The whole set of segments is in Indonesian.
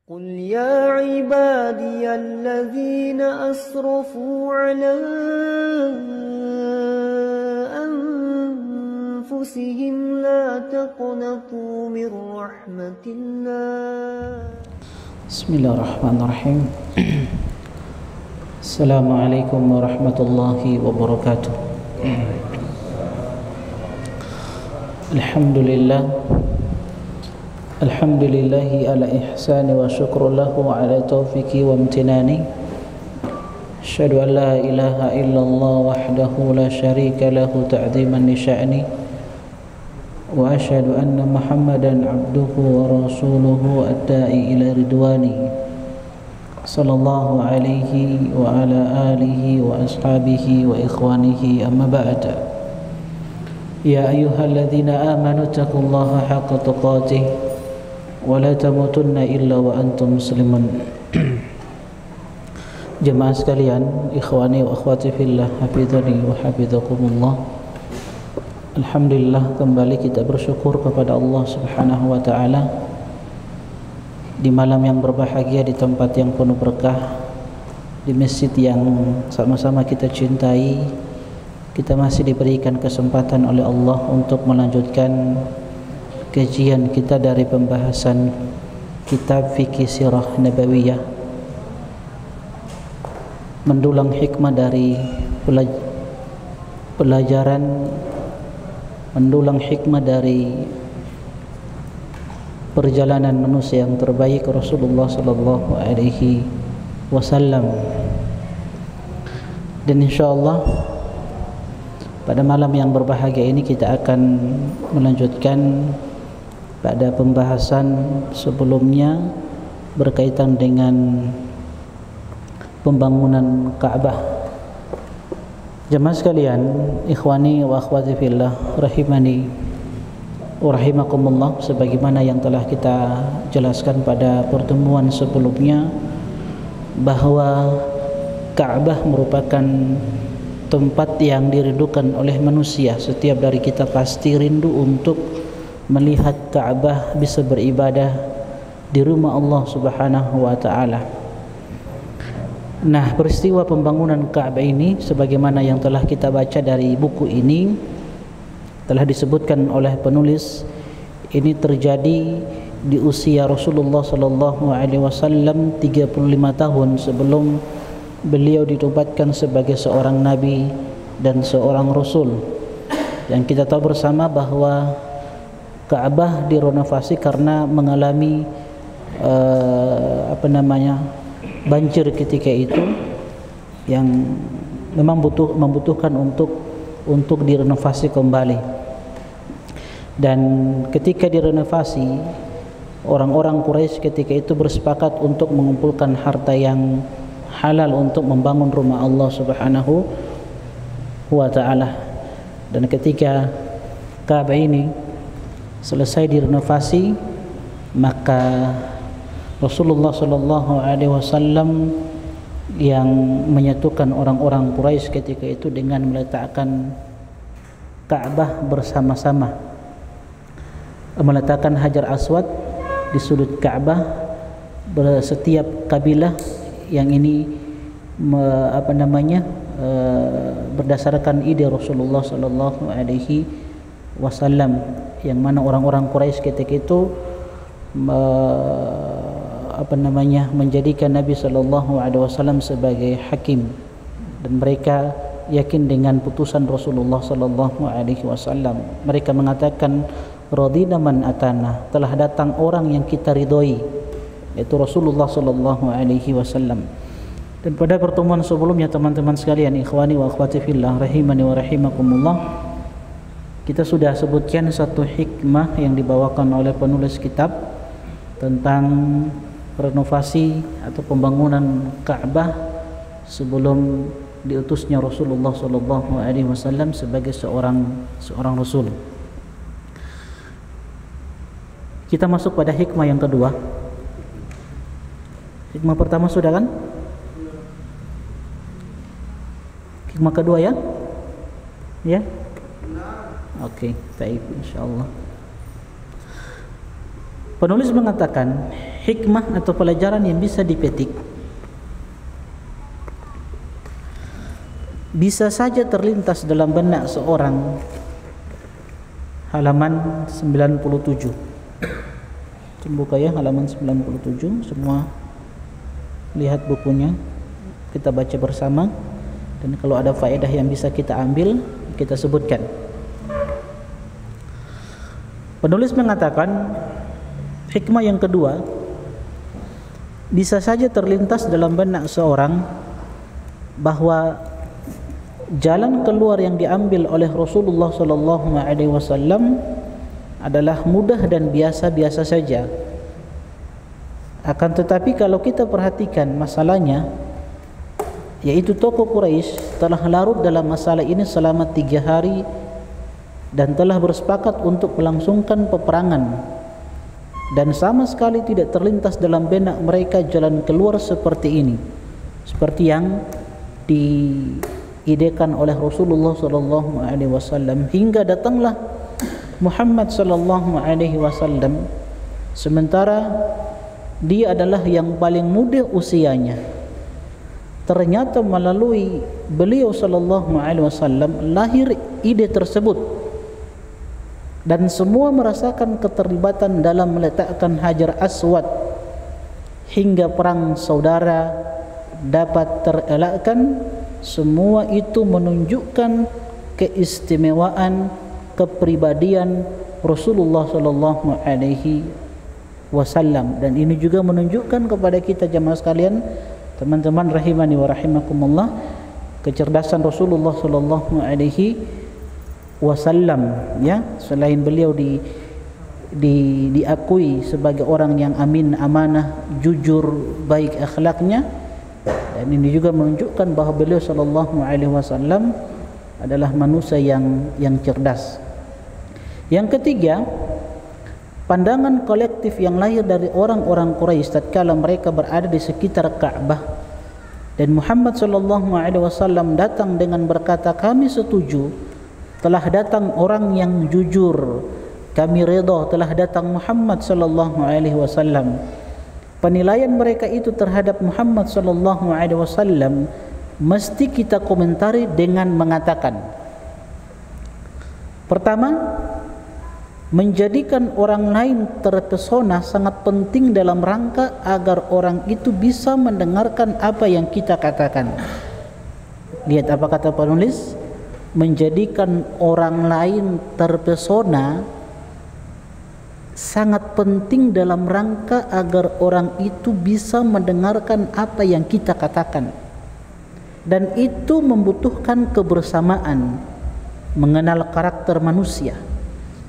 قل يا عبادي الذين أسرفوا على أنفسهم لا تقنطوا من رحمة الله. بسم الله الرحمن الرحيم. السلام عليكم ورحمة الله وبركاته. الحمد لله على إحساني وشكر له على توفيقي وامتناني. أشهد أن لا إله إلا الله وحده لا شريك له تعظيما لشأني، وأشهد أن محمدا عبده ورسوله الداعي إلى رضوانه، صلى الله عليه وعلى آله وأصحابه وإخوانه. أما بعد، يا أيها الذين آمنوا اتقوا الله حق تقاته ولا تموتن إلا وأنتم مسلمون. Jemaah sekalian, ikhwani wa akhwati fillah, hafizani wa hafizakumullah. Alhamdulillah, kembali kita bersyukur kepada Allah Subhanahu wa taala di malam yang berbahagia, di tempat yang penuh berkah, di masjid yang sama-sama kita cintai. Kita masih diberikan kesempatan oleh Allah untuk melanjutkan kajian kita dari pembahasan kitab fikih sirah nabawiyah, mendulang hikmah dari pelajaran, mendulang hikmah dari perjalanan manusia yang terbaik, Rasulullah sallallahu alaihi wasallam. Dan insyaallah pada malam yang berbahagia ini kita akan melanjutkan pada pembahasan sebelumnya berkaitan dengan pembangunan Ka'bah. Jemaah sekalian, ikhwani wa akhwati fillah, rahimani wa rahimakumullah, sebagaimana yang telah kita jelaskan pada pertemuan sebelumnya bahwa Ka'bah merupakan tempat yang dirindukan oleh manusia. Setiap dari kita pasti rindu untuk melihat Ka'bah, bisa beribadah di rumah Allah Subhanahu wa taala. Nah, peristiwa pembangunan Ka'bah ini sebagaimana yang telah kita baca dari buku ini, telah disebutkan oleh penulis, ini terjadi di usia Rasulullah sallallahu alaihi wasallam 35 tahun sebelum beliau ditobatkan sebagai seorang nabi dan seorang rasul. Yang kita tahu bersama bahwa Ka'bah direnovasi karena mengalami banjir ketika itu, yang memang membutuhkan untuk direnovasi kembali. Dan ketika direnovasi, orang-orang Quraisy ketika itu bersepakat untuk mengumpulkan harta yang halal untuk membangun rumah Allah Subhanahu wa taala. Dan ketika Ka'bah ini selesai direnovasi, maka Rasulullah sallallahu alaihi wasallam yang menyatukan orang-orang Quraisy ketika itu dengan meletakkan Ka'bah bersama-sama, meletakkan Hajar Aswad di sudut Ka'bah. Setiap kabilah yang ini berdasarkan ide Rasulullah sallallahu alaihi wasallam, yang mana orang-orang Quraisy ketika itu menjadikan Nabi sallallahu alaihi wasallam sebagai hakim, dan mereka yakin dengan putusan Rasulullah sallallahu alaihi wasallam. Mereka mengatakan, radina man atana, telah datang orang yang kita ridhoi, yaitu Rasulullah sallallahu alaihi wasallam. Dan pada pertemuan sebelumnya, teman-teman sekalian, ikhwani wa akhwati fillah, rahimani wa rahimakumullah, kita sudah sebutkan satu hikmah yang dibawakan oleh penulis kitab tentang renovasi atau pembangunan Ka'bah sebelum diutusnya Rasulullah sallallahu alaihi wasallam sebagai seorang rasul. Kita masuk pada hikmah yang kedua. Hikmah pertama sudah kan? Hikmah kedua ya? Ya? Oke, baik, insyaallah. Penulis mengatakan hikmah atau pelajaran yang bisa dipetik. Bisa saja terlintas dalam benak seorang, halaman 97. Buka ya, halaman 97. Semua lihat bukunya, kita baca bersama, dan kalau ada faedah yang bisa kita ambil, kita sebutkan. Penulis mengatakan hikmah yang kedua, bisa saja terlintas dalam benak seorang bahwa jalan keluar yang diambil oleh Rasulullah SAW adalah mudah dan biasa-biasa saja. Akan tetapi kalau kita perhatikan masalahnya, yaitu tokoh Quraisy telah larut dalam masalah ini selama 3 hari dan telah bersepakat untuk melangsungkan peperangan, dan sama sekali tidak terlintas dalam benak mereka jalan keluar seperti ini, seperti yang diidekan oleh Rasulullah SAW, hingga datanglah Muhammad SAW, sementara dia adalah yang paling muda usianya. Ternyata melalui beliau SAW lahir ide tersebut, dan semua merasakan keterlibatan dalam meletakkan Hajar Aswad hingga perang saudara dapat terelakkan. Semua itu menunjukkan keistimewaan kepribadian Rasulullah SAW, dan ini juga menunjukkan kepada kita jamaah sekalian, teman-teman rahimani wa rahimakumullah, kecerdasan Rasulullah SAW, ya, selain beliau diakui sebagai orang yang amin, amanah, jujur, baik akhlaknya, dan ini juga menunjukkan bahawa beliau SAW adalah manusia yang cerdas. Yang ketiga, pandangan kolektif yang lahir dari orang-orang Quraisy tatkala mereka berada di sekitar Ka'bah, dan Muhammad SAW datang dengan berkata, kami setuju, telah datang orang yang jujur, kami redha telah datang Muhammad SAW. Penilaian mereka itu terhadap Muhammad SAW mesti kita komentari dengan mengatakan, pertama, menjadikan orang lain terpesona sangat penting dalam rangka agar orang itu bisa mendengarkan apa yang kita katakan. Lihat apa kata penulis, menjadikan orang lain terpesona sangat penting dalam rangka agar orang itu bisa mendengarkan apa yang kita katakan, dan itu membutuhkan kebersamaan, mengenal karakter manusia.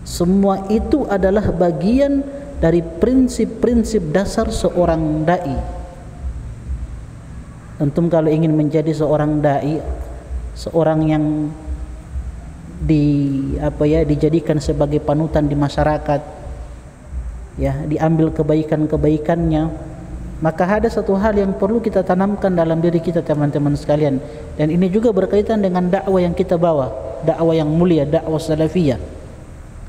Semua itu adalah bagian dari prinsip-prinsip dasar seorang dai. Antum kalau ingin menjadi seorang dai, seorang yang dijadikan sebagai panutan di masyarakat, ya, diambil kebaikan-kebaikannya, maka ada satu hal yang perlu kita tanamkan dalam diri kita, teman-teman sekalian, dan ini juga berkaitan dengan dakwah yang kita bawa, dakwah yang mulia, dakwah salafiyah.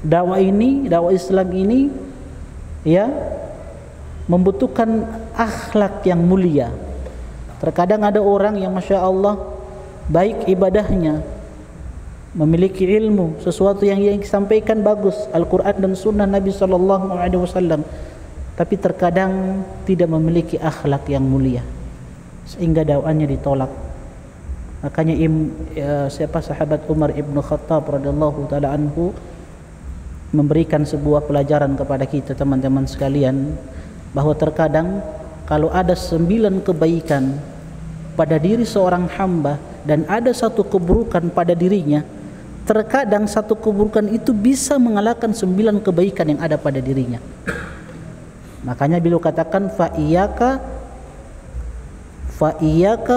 Dakwah ini, dakwah Islam ini, ya, membutuhkan akhlak yang mulia. Terkadang ada orang yang masya Allah baik ibadahnya, memiliki ilmu, sesuatu yang disampaikan bagus, Al-Quran dan Sunnah Nabi SAW, tapi terkadang tidak memiliki akhlak yang mulia, sehingga dakwahnya ditolak. Makanya sahabat Umar ibn Khattab radhiyallahu taala anhu memberikan sebuah pelajaran kepada kita, teman-teman sekalian, bahwa terkadang kalau ada 9 kebaikan pada diri seorang hamba dan ada satu keburukan pada dirinya, terkadang satu keburukan itu bisa mengalahkan 9 kebaikan yang ada pada dirinya. Makanya beliau katakan fa iyyaka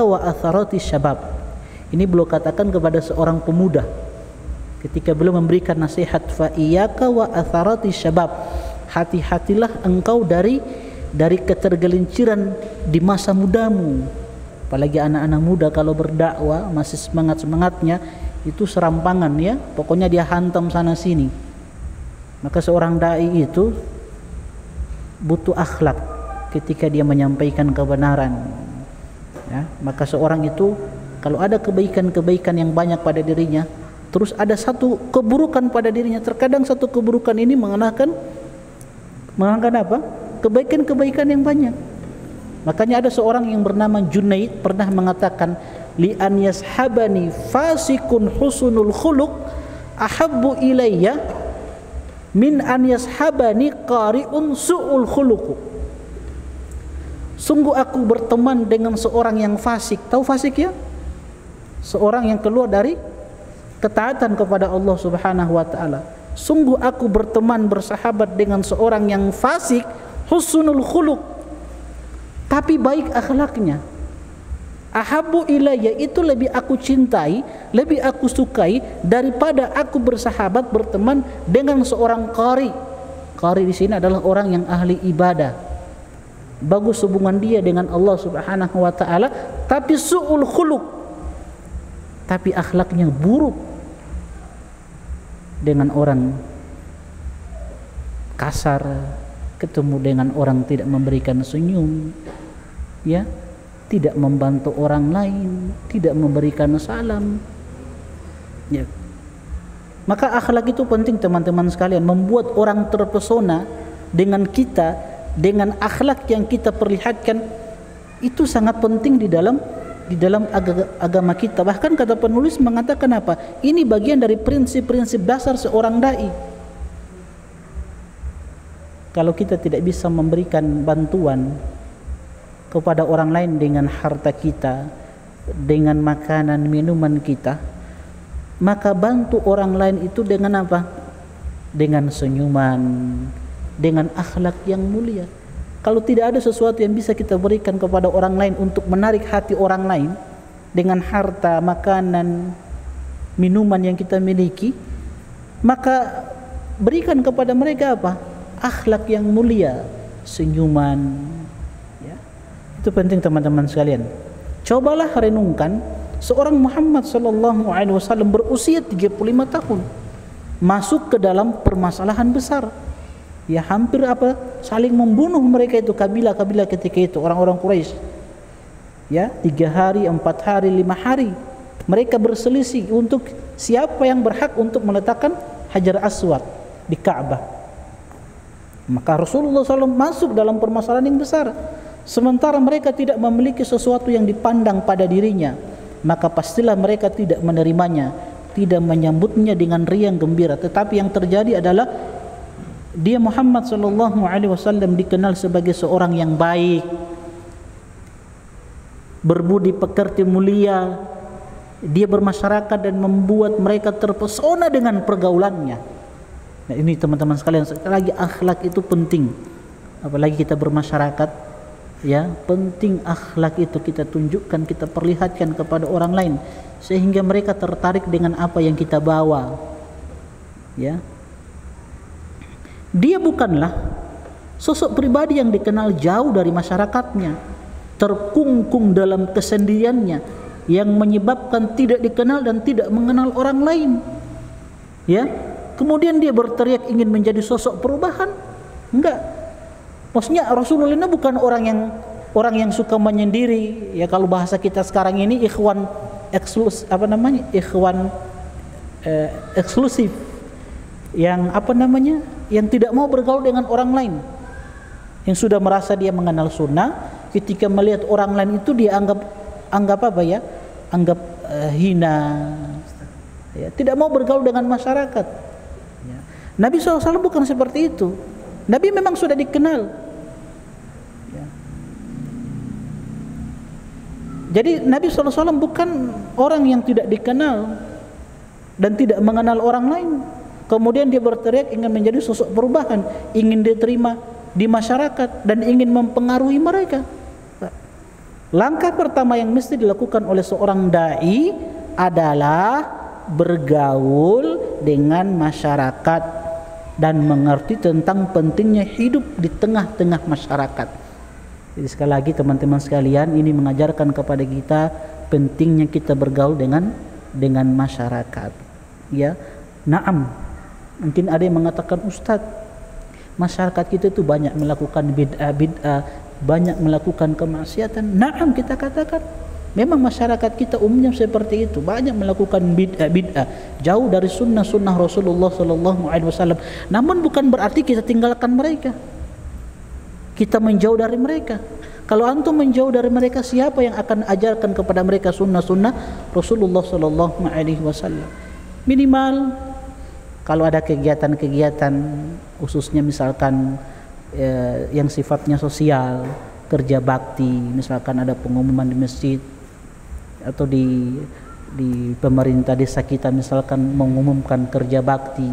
wa atharati syabab. Ini beliau katakan kepada seorang pemuda ketika beliau memberikan nasihat, fa iyyaka wa atharati syabab, hati-hatilah engkau dari ketergelinciran di masa mudamu. Apalagi anak-anak muda kalau berdakwah masih semangat-semangatnya, itu serampangan, ya, pokoknya dia hantam sana sini. Maka seorang dai itu butuh akhlak, ketika dia menyampaikan kebenaran. Ya, maka seorang itu kalau ada kebaikan-kebaikan yang banyak pada dirinya, terus ada satu keburukan pada dirinya, terkadang satu keburukan ini mengenakan apa? Kebaikan-kebaikan yang banyak. Makanya ada seorang yang bernama Junaid pernah mengatakan, li an yashabani fasikun husnul khuluq ahabbu ilayya min an yashabani qari'un su'ul khuluq. Sungguh aku berteman dengan seorang yang fasik. Tahu fasik ya? Seorang yang keluar dari ketaatan kepada Allah Subhanahu wa taala. Sungguh aku berteman bersahabat dengan seorang yang fasik, husnul khuluq, tapi baik akhlaknya. Ahabbu ilayya, itu lebih aku cintai, lebih aku sukai daripada aku bersahabat berteman dengan seorang qari. Qari di sini adalah orang yang ahli ibadah. Bagus hubungan dia dengan Allah Subhanahu wa taala, tapi su'ul khuluq, tapi akhlaknya buruk. Dengan orang kasar, ketemu dengan orang tidak memberikan senyum, ya, tidak membantu orang lain, tidak memberikan salam, ya. Maka akhlak itu penting teman-teman sekalian, membuat orang terpesona dengan kita, dengan akhlak yang kita perlihatkan. Itu sangat penting di dalam agama kita. Bahkan kata penulis mengatakan apa? Ini bagian dari prinsip-prinsip dasar seorang dai. Kalau kita tidak bisa memberikan bantuan kepada orang lain dengan harta kita, dengan makanan minuman kita, maka bantu orang lain itu dengan apa? Dengan senyuman, dengan akhlak yang mulia. Kalau tidak ada sesuatu yang bisa kita berikan kepada orang lain untuk menarik hati orang lain dengan harta, makanan, minuman yang kita miliki, maka berikan kepada mereka apa? Akhlak yang mulia, senyuman, ya. Itu penting teman-teman sekalian. Cobalah renungkan, seorang Muhammad sallallahu alaihi wasallam berusia 35 tahun masuk ke dalam permasalahan besar. Ya, hampir saling membunuh mereka itu, kabilah-kabilah ketika itu, orang-orang Quraisy. Ya, 3 hari, 4 hari, 5 hari mereka berselisih untuk siapa yang berhak untuk meletakkan Hajar Aswad di Ka'bah. Maka Rasulullah SAW masuk dalam permasalahan yang besar. Sementara mereka tidak memiliki sesuatu yang dipandang pada dirinya, maka pastilah mereka tidak menerimanya, tidak menyambutnya dengan riang gembira. Tetapi yang terjadi adalah dia Muhammad sallallahu alaihi wasallam dikenal sebagai seorang yang baik, berbudi pekerti mulia. Dia bermasyarakat dan membuat mereka terpesona dengan pergaulannya. Nah, ini teman-teman sekalian, sekali lagi akhlak itu penting. Apalagi kita bermasyarakat, ya, penting akhlak itu kita tunjukkan, kita perlihatkan kepada orang lain sehingga mereka tertarik dengan apa yang kita bawa. Ya. Dia bukanlah sosok pribadi yang dikenal jauh dari masyarakatnya, terkungkung dalam kesendiriannya yang menyebabkan tidak dikenal dan tidak mengenal orang lain. Ya, kemudian dia berteriak ingin menjadi sosok perubahan? Enggak. Maksudnya Rasulullah ini bukan orang yang suka menyendiri. Ya, kalau bahasa kita sekarang ini ikhwan eksklusif. Yang tidak mau bergaul dengan orang lain, yang sudah merasa dia mengenal sunnah, ketika melihat orang lain itu dia anggap hina, ya, tidak mau bergaul dengan masyarakat. Ya. Nabi SAW bukan seperti itu. Nabi memang sudah dikenal. Ya. Jadi Nabi SAW bukan orang yang tidak dikenal dan tidak mengenal orang lain. Kemudian dia berteriak ingin menjadi sosok perubahan, ingin diterima di masyarakat dan ingin mempengaruhi mereka. Langkah pertama yang mesti dilakukan oleh seorang dai adalah bergaul dengan masyarakat dan mengerti tentang pentingnya hidup di tengah-tengah masyarakat. Jadi sekali lagi teman-teman sekalian, ini mengajarkan kepada kita pentingnya kita bergaul dengan masyarakat. Ya, na'am. Mungkin ada yang mengatakan, Ustaz, masyarakat kita itu banyak melakukan bid'ah, banyak melakukan kemaksiatan. Naam, kita katakan memang masyarakat kita umumnya seperti itu, banyak melakukan bid'ah, jauh dari sunnah Rasulullah sallallahu alaihi wasallam. Namun bukan berarti kita tinggalkan mereka, kita menjauh dari mereka. Kalau antum menjauh dari mereka, siapa yang akan ajarkan kepada mereka sunnah Rasulullah sallallahu alaihi wasallam? Minimal kalau ada kegiatan-kegiatan khususnya misalkan yang sifatnya sosial, kerja bakti, misalkan ada pengumuman di masjid atau di pemerintah desa kita misalkan mengumumkan kerja bakti,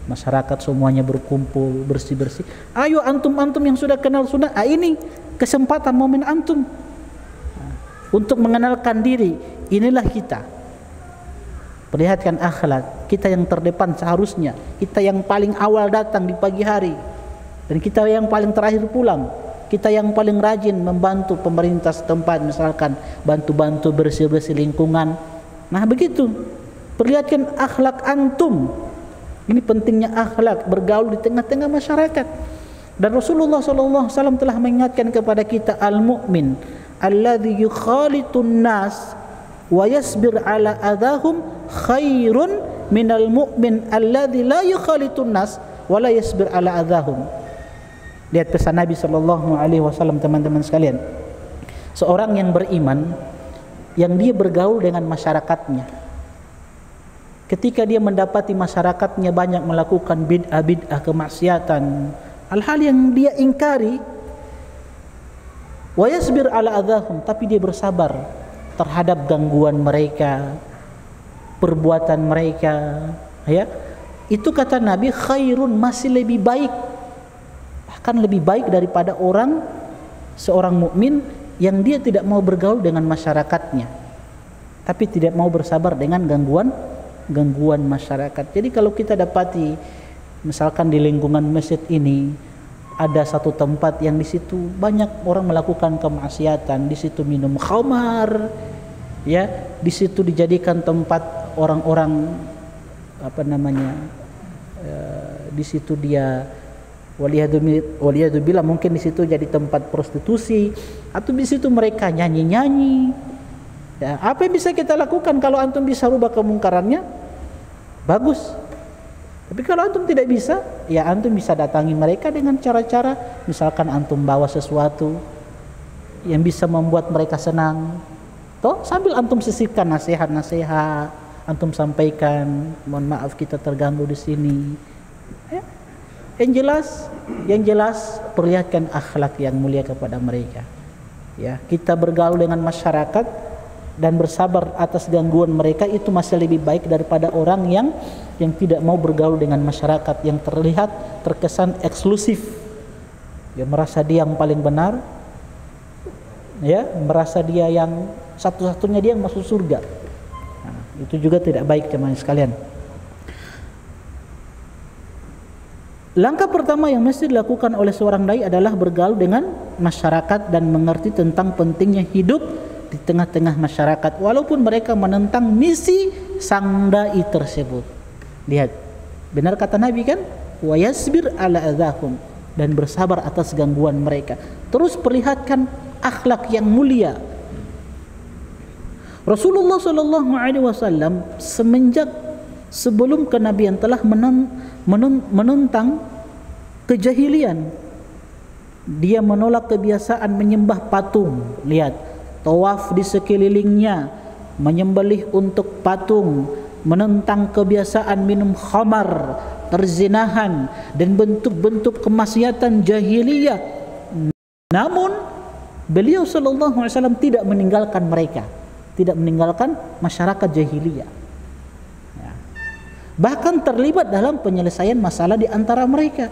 masyarakat semuanya berkumpul bersih-bersih. Ayo antum yang sudah kenal sunnah, ini kesempatan momen antum untuk mengenalkan diri. Inilah kita. Perlihatkan akhlak kita yang terdepan seharusnya, kita yang paling awal datang di pagi hari, dan kita yang paling terakhir pulang. Kita yang paling rajin membantu pemerintah setempat, misalkan bantu-bantu bersih-bersih lingkungan. Nah begitu, perlihatkan akhlak antum. Ini pentingnya akhlak, bergaul di tengah-tengah masyarakat. Dan Rasulullah SAW telah mengingatkan kepada kita, al-mu'min alladhi yukhalitun nas wa yasbir ala adahum khairun minal mu'min alladhi la yukhalitun nas wa la yasbir ala adahum. Lihat pesan Nabi SAW, teman-teman sekalian. Seorang yang beriman, yang dia bergaul dengan masyarakatnya, ketika dia mendapati masyarakatnya banyak melakukan bid'ah kemaksiatan, hal-hal yang dia ingkari, wa yasbir ala adahum, tapi dia bersabar terhadap gangguan mereka, perbuatan mereka, ya. Itu kata Nabi, khairun, masih lebih baik, bahkan lebih baik daripada seorang mukmin yang dia tidak mau bergaul dengan masyarakatnya, tapi tidak mau bersabar dengan gangguan masyarakat. Jadi kalau kita dapati misalkan di lingkungan masjid ini ada satu tempat yang di situ banyak orang melakukan kemaksiatan, di situ minum khamar, ya, di situ dijadikan tempat orang-orang di situ dia waliyadzubillah mungkin di situ jadi tempat prostitusi, atau di situ mereka nyanyi-nyanyi. Ya, apa yang bisa kita lakukan? Kalau antum bisa rubah kemungkarannya, bagus. Tapi kalau antum tidak bisa, ya antum bisa datangi mereka dengan cara-cara, misalkan antum bawa sesuatu yang bisa membuat mereka senang. Toh sambil antum sisipkan nasihat-nasihat, antum sampaikan, mohon maaf kita terganggu di sini. Ya. Yang jelas perlihatkan akhlak yang mulia kepada mereka. Ya, kita bergaul dengan masyarakat dan bersabar atas gangguan mereka, itu masih lebih baik daripada orang yang tidak mau bergaul dengan masyarakat, yang terkesan eksklusif. Dia merasa dia yang paling benar, ya, merasa dia yang satu-satunya dia yang masuk surga. Nah, itu juga tidak baik, teman-teman sekalian. Langkah pertama yang mesti dilakukan oleh seorang dai adalah bergaul dengan masyarakat dan mengerti tentang pentingnya hidup di tengah-tengah masyarakat, walaupun mereka menentang misi sang dai tersebut. Lihat, benar kata Nabi kan, wa yasbir ala adahum, dan bersabar atas gangguan mereka. Terus perlihatkan akhlak yang mulia. Rasulullah SAW semenjak sebelum kenabian telah menentang kejahilian. Dia menolak kebiasaan menyembah patung. Lihat, tawaf di sekelilingnya, menyembelih untuk patung, menentang kebiasaan minum khamar, perzinahan, dan bentuk-bentuk kemaksiatan jahiliyah. Namun beliau SAW tidak meninggalkan mereka, tidak meninggalkan masyarakat jahiliyah. Bahkan terlibat dalam penyelesaian masalah di antara mereka.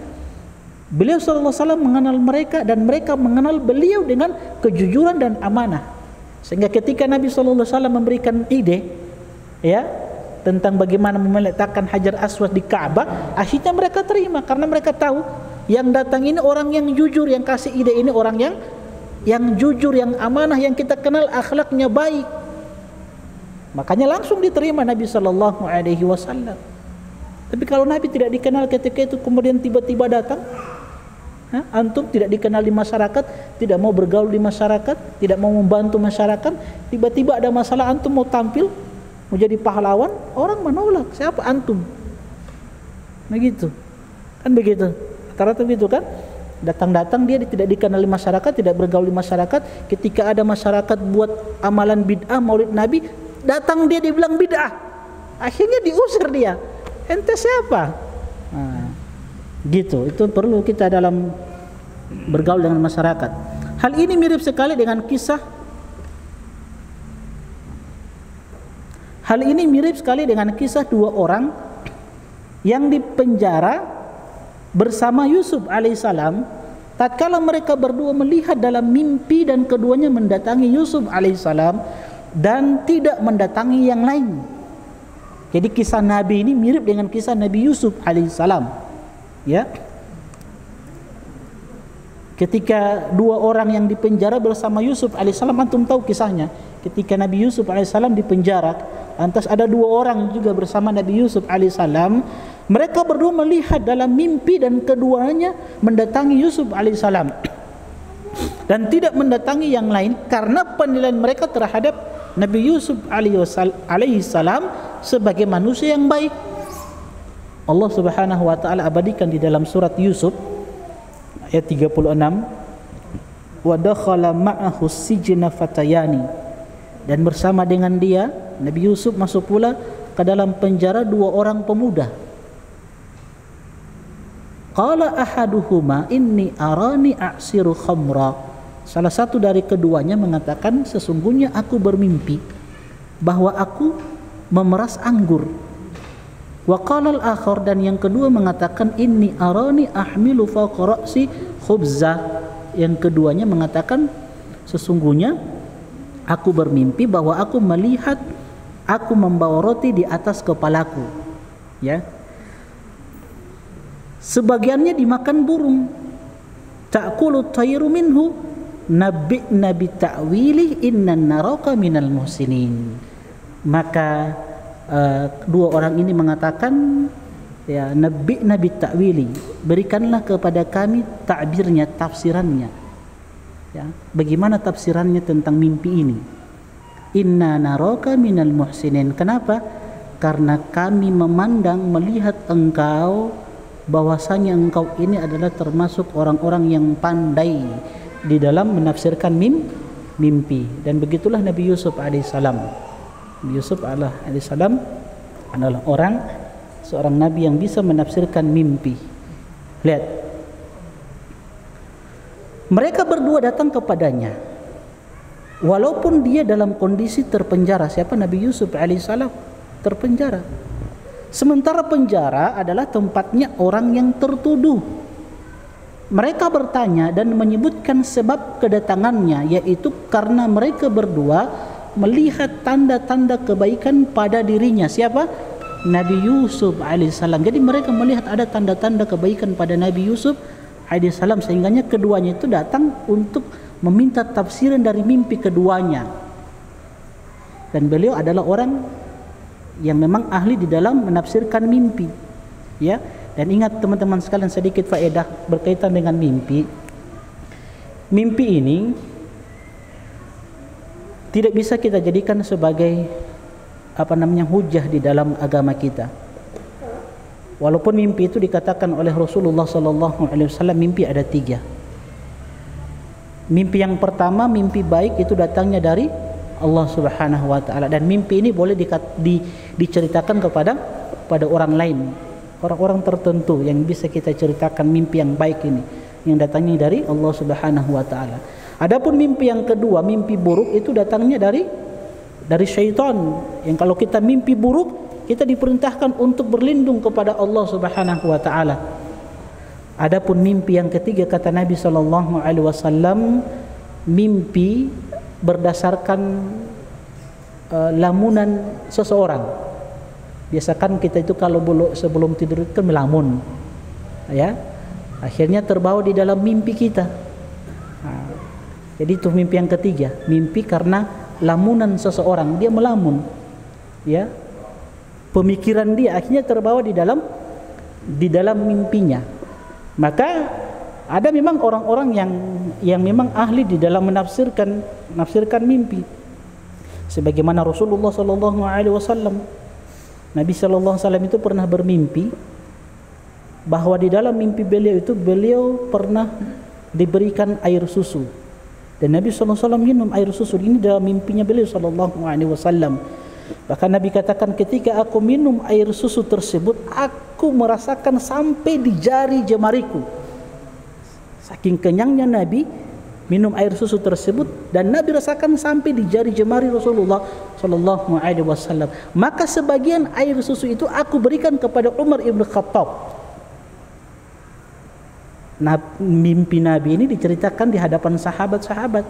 Beliau SAW mengenal mereka dan mereka mengenal beliau dengan kejujuran dan amanah. Sehingga ketika Nabi SAW memberikan ide, ya, tentang bagaimana meletakkan Hajar Aswad di Ka'bah, akhirnya mereka terima karena mereka tahu yang datang ini orang yang jujur, yang kasih ide ini orang yang jujur, yang amanah, yang kita kenal akhlaknya baik. Makanya langsung diterima Nabi SAW. Tapi kalau Nabi tidak dikenal ketika itu kemudian tiba-tiba datang, Antum tidak dikenal di masyarakat, tidak mau bergaul di masyarakat, tidak mau membantu masyarakat, tiba-tiba ada masalah antum mau tampil, mau jadi pahlawan, orang menolak. Siapa antum? Begitu. Kan begitu. Rata-rata begitu kan? Datang-datang dia tidak dikenal di masyarakat, tidak bergaul di masyarakat. Ketika ada masyarakat buat amalan bid'ah Maulid Nabi, datang dia dibilang bid'ah. Akhirnya diusir dia. Ente siapa? Gitu. Itu perlu kita dalam bergaul dengan masyarakat. Hal ini mirip sekali dengan kisah dua orang yang dipenjara bersama Yusuf alaihissalam. Tatkala mereka berdua melihat dalam mimpi dan keduanya mendatangi Yusuf alaihissalam dan tidak mendatangi yang lain. Jadi kisah Nabi ini mirip dengan kisah Nabi Yusuf alaihissalam. Ya, ketika dua orang yang dipenjara bersama Yusuf alaihissalam, antum tahu kisahnya. Ketika Nabi Yusuf alaihissalam dipenjara, lantas ada dua orang juga bersama Nabi Yusuf alaihissalam. Mereka berdua melihat dalam mimpi dan keduanya mendatangi Yusuf alaihissalam dan tidak mendatangi yang lain karena penilaian mereka terhadap Nabi Yusuf alaihissalam sebagai manusia yang baik. Allah Subhanahu wa taala abadikan di dalam surat Yusuf ayat 36, wa dakhala ma'ahu sijna fatayani, dan bersama dengan dia Nabi Yusuf masuk pula ke dalam penjara dua orang pemuda. Qala ahaduhuma inni arani a'siru khamra, salah satu dari keduanya mengatakan sesungguhnya aku bermimpi bahwa aku memeras anggur. Wa qala al-akhar, dan yang kedua mengatakan inni arani ahmilu fawqa ra'si khubza, yang keduanya mengatakan sesungguhnya aku bermimpi bahwa aku melihat aku membawa roti di atas kepalaku. Ya, sebagiannya dimakan burung. Ta'kulu tayru minhu nabbi'na bi ta'wili inna naraka minal muhsinin. Maka dua orang ini mengatakan, ya, nabbi'na bi ta'wili, berikanlah kepada kami takbirnya, tafsirannya. Ya, bagaimana tafsirannya tentang mimpi ini? Inna naraka minal muhsinin. Kenapa? Karena kami memandang, melihat engkau bahwasanya engkau ini adalah termasuk orang-orang yang pandai di dalam menafsirkan mimpi. Dan begitulah Nabi Yusuf alaihissalam. Nabi Yusuf alaihissalam adalah seorang nabi yang bisa menafsirkan mimpi. Lihat, mereka berdua datang kepadanya walaupun dia dalam kondisi terpenjara. Siapa? Nabi Yusuf alaihissalam terpenjara. Sementara penjara adalah tempatnya orang yang tertuduh. Mereka bertanya dan menyebutkan sebab kedatangannya, yaitu karena mereka berdua melihat tanda-tanda kebaikan pada dirinya. Siapa? Nabi Yusuf alaihissalam. Jadi mereka melihat ada tanda-tanda kebaikan pada Nabi Yusuf alaihissalam, sehingganya keduanya itu datang untuk meminta tafsiran dari mimpi keduanya. Dan beliau adalah orang yang memang ahli di dalam menafsirkan mimpi. Ya, dan ingat teman-teman sekalian, sedikit faedah berkaitan dengan mimpi. Mimpi ini tidak bisa kita jadikan sebagai hujah di dalam agama kita. Walaupun mimpi itu dikatakan oleh Rasulullah SAW, mimpi ada 3. Mimpi yang pertama, mimpi baik, itu datangnya dari Allah Subhanahu wa taala, dan mimpi ini boleh diceritakan kepada orang lain, orang-orang tertentu yang bisa kita ceritakan mimpi yang baik ini yang datangnya dari Allah Subhanahu wa taala. Adapun mimpi yang kedua, mimpi buruk, itu datangnya dari syaitan, yang kalau kita mimpi buruk, kita diperintahkan untuk berlindung kepada Allah Subhanahu wa taala. Adapun mimpi yang ketiga, kata Nabi sallallahu alaihi wasallam, mimpi berdasarkan lamunan seseorang. Biasakan kita itu kalau sebelum tidur itu melamun, ya, akhirnya terbawa di dalam mimpi kita. Jadi itu mimpi yang ketiga, mimpi karena lamunan seseorang, dia melamun, ya, pemikiran dia akhirnya terbawa di dalam mimpinya. Maka Ada memang orang-orang yang memang ahli di dalam menafsirkan mimpi. Sebagaimana Rasulullah sallallahu alaihi wasallam, Nabi sallallahu alaihi wasallam itu pernah bermimpi bahwa di dalam mimpi beliau itu beliau pernah diberikan air susu. Dan Nabi sallallahu alaihi wasallam minum air susu ini dalam mimpinya beliau sallallahu alaihi wasallam. Bahkan Nabi katakan, ketika aku minum air susu tersebut, aku merasakan sampai di jari jemariku. Saking kenyangnya Nabi minum air susu tersebut, dan Nabi rasakan sampai di jari jemari Rasulullah sallallahu alaihi wasallam. Maka sebagian air susu itu aku berikan kepada Umar ibn Khattab. Mimpi Nabi ini diceritakan di hadapan sahabat-sahabat.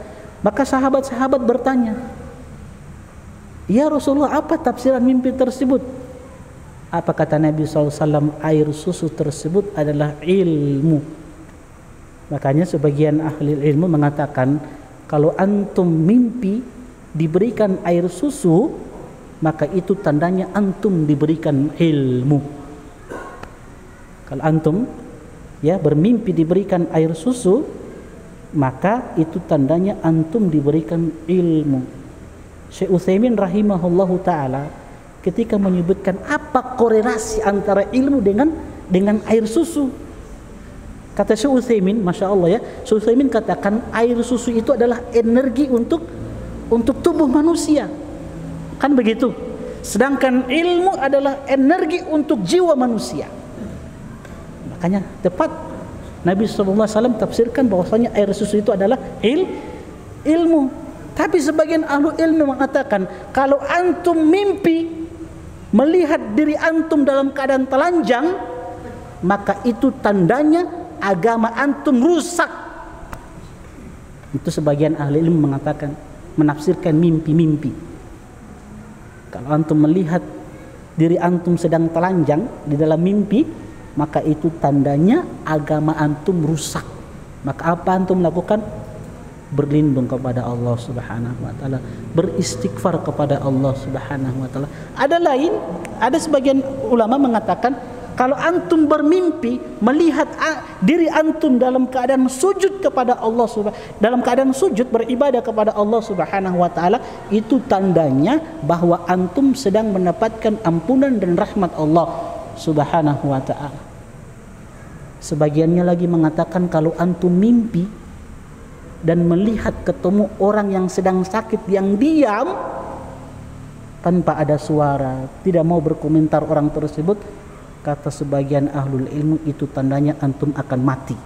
Maka sahabat-sahabat bertanya, "Ya Rasulullah, apa tafsiran mimpi tersebut?" Apa kata Nabi SAW? Air susu tersebut adalah ilmu. Makanya sebagian ahli ilmu mengatakan, kalau antum mimpi diberikan air susu, maka itu tandanya antum diberikan ilmu. Kalau antum bermimpi diberikan air susu, maka itu tandanya antum diberikan ilmu. Syekh Utsaimin rahimahullahu taala ketika menyebutkan apa korelasi antara ilmu dengan air susu, kata Syekh Utsaimin, masya Allah ya, Syekh Utsaimin katakan air susu itu adalah energi untuk tubuh manusia, kan begitu. Sedangkan ilmu adalah energi untuk jiwa manusia. Makanya tepat Nabi SAW tafsirkan bahwasanya air susu itu adalah ilmu. Tapi sebagian ahlu ilmu mengatakan, kalau antum mimpi melihat diri antum dalam keadaan telanjang, maka itu tandanya agama antum rusak. Itu sebagian ahli ilmu mengatakan, menafsirkan mimpi-mimpi. Kalau antum melihat diri antum sedang telanjang di dalam mimpi, maka itu tandanya agama antum rusak. Maka apa antum lakukan? Berlindung kepada Allah Subhanahu wa taala, beristighfar kepada Allah Subhanahu wa taala. Ada sebagian ulama mengatakan, kalau antum bermimpi melihat diri antum dalam keadaan sujud kepada Allah dalam keadaan sujud beribadah kepada Allah Subhanahu wa taala, itu tandanya bahwa antum sedang mendapatkan ampunan dan rahmat Allah Subhanahu wa ta'ala. Sebagiannya lagi mengatakan, kalau antum mimpi dan melihat ketemu orang yang sedang sakit yang diam tanpa ada suara, tidak mau berkomentar orang tersebut, kata sebagian ahlul ilmu, itu tandanya antum akan mati.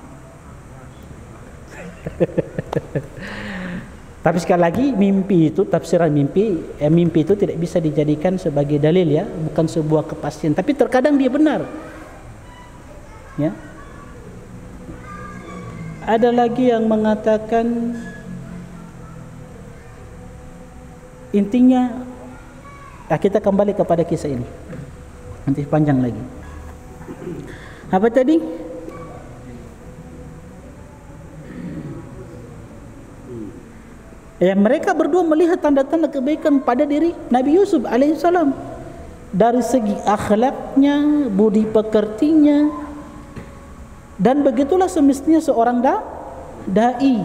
Tapi sekali lagi, mimpi itu, tafsiran mimpi itu tidak bisa dijadikan sebagai dalil ya, bukan sebuah kepastian. Tapi terkadang dia benar. Ya. Ada lagi yang mengatakan, intinya, kita kembali kepada kisah ini. Nanti panjang lagi. Apa tadi? Mereka berdua melihat tanda-tanda kebaikan pada diri Nabi Yusuf alaihissalam, dari segi akhlaknya, budi pekertinya, dan begitulah semestinya seorang dai.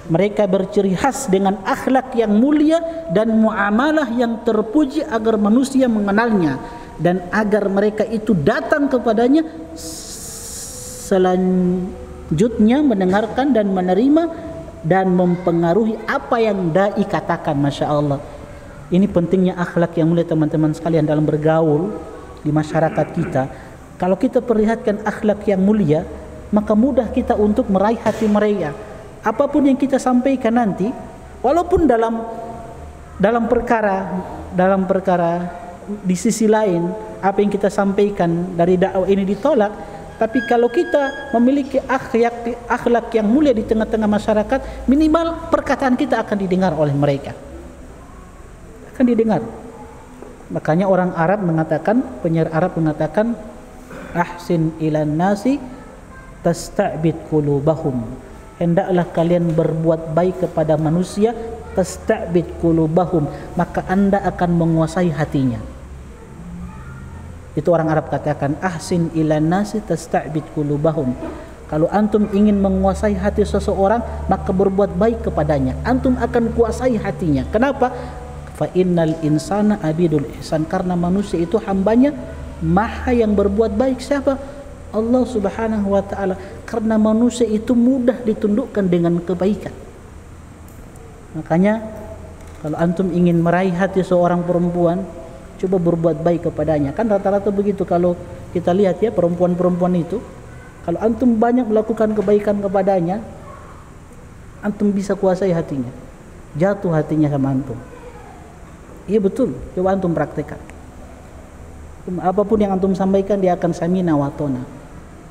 Mereka berciri khas dengan akhlak yang mulia dan muamalah yang terpuji agar manusia mengenalnya dan agar mereka itu datang kepadanya, selanjutnya mendengarkan dan menerima dan mempengaruhi apa yang dai katakan. Masya Allah, ini pentingnya akhlak yang mulia teman-teman sekalian dalam bergaul di masyarakat kita. Kalau kita perlihatkan akhlak yang mulia, maka mudah kita untuk meraih hati mereka. Apapun yang kita sampaikan nanti, walaupun dalam perkara di sisi lain apa yang kita sampaikan dari dakwah ini ditolak, tapi kalau kita memiliki akhlak yang mulia di tengah-tengah masyarakat, minimal perkataan kita akan didengar oleh mereka. Akan didengar. Makanya orang Arab mengatakan, penyair Arab mengatakan, ahsin ilan nasi tasta'bid qulubahum. Hendaklah kalian berbuat baik kepada manusia, tasta'bid qulubahum, maka Anda akan menguasai hatinya. Itu orang Arab katakan, ahsin ilan nasi tasta'bid qulubahum. Kalau antum ingin menguasai hati seseorang, maka berbuat baik kepadanya. Antum akan kuasai hatinya. Kenapa? Fa innal insana abidul ihsan. Karena manusia itu hambanya maha yang berbuat baik. Siapa? Allah Subhanahu wa ta'ala. Karena manusia itu mudah ditundukkan dengan kebaikan. Makanya kalau antum ingin meraih hati seorang perempuan, coba berbuat baik kepadanya. Kan rata-rata begitu kalau kita lihat ya, perempuan-perempuan itu, kalau antum banyak melakukan kebaikan kepadanya, antum bisa kuasai hatinya. Jatuh hatinya sama antum. Iya betul, coba antum praktekkan. Apapun yang antum sampaikan, dia akan samina wa tona.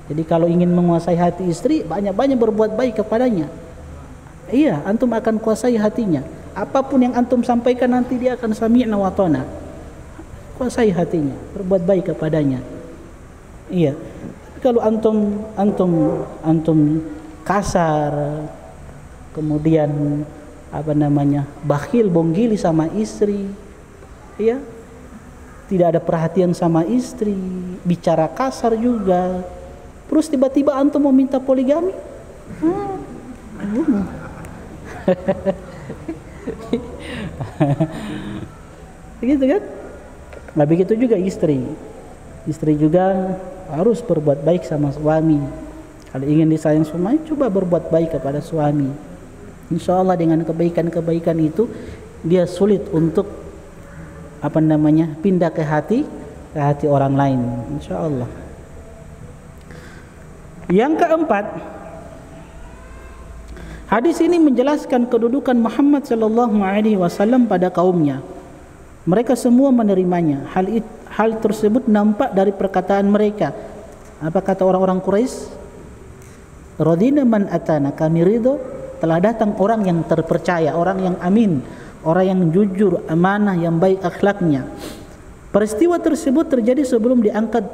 Jadi kalau ingin menguasai hati istri, banyak-banyak berbuat baik kepadanya. Iya, antum akan kuasai hatinya. Apapun yang antum sampaikan, nanti dia akan samina wa tona. Kuasai hatinya, berbuat baik kepadanya. Iya. Kalau antum kasar, kemudian bakhil, bonggili sama istri, ya, tidak ada perhatian sama istri, bicara kasar juga, terus tiba-tiba antum mau minta poligami, begitu kan? Nah begitu juga istri juga harus berbuat baik sama suami. Kalau ingin disayang suami, coba berbuat baik kepada suami. Insya Allah dengan kebaikan-kebaikan itu, dia sulit untuk pindah ke hati orang lain. Insya Allah. Yang keempat, hadis ini menjelaskan kedudukan Muhammad sallallahu alaihi wasallam pada kaumnya. Mereka semua menerimanya. Hal tersebut nampak dari perkataan mereka. Apa kata orang-orang Quraisy? Radina man atana, kami ridho telah datang orang yang terpercaya, orang yang amin, orang yang jujur, amanah, yang baik akhlaknya. Peristiwa tersebut terjadi sebelum diangkat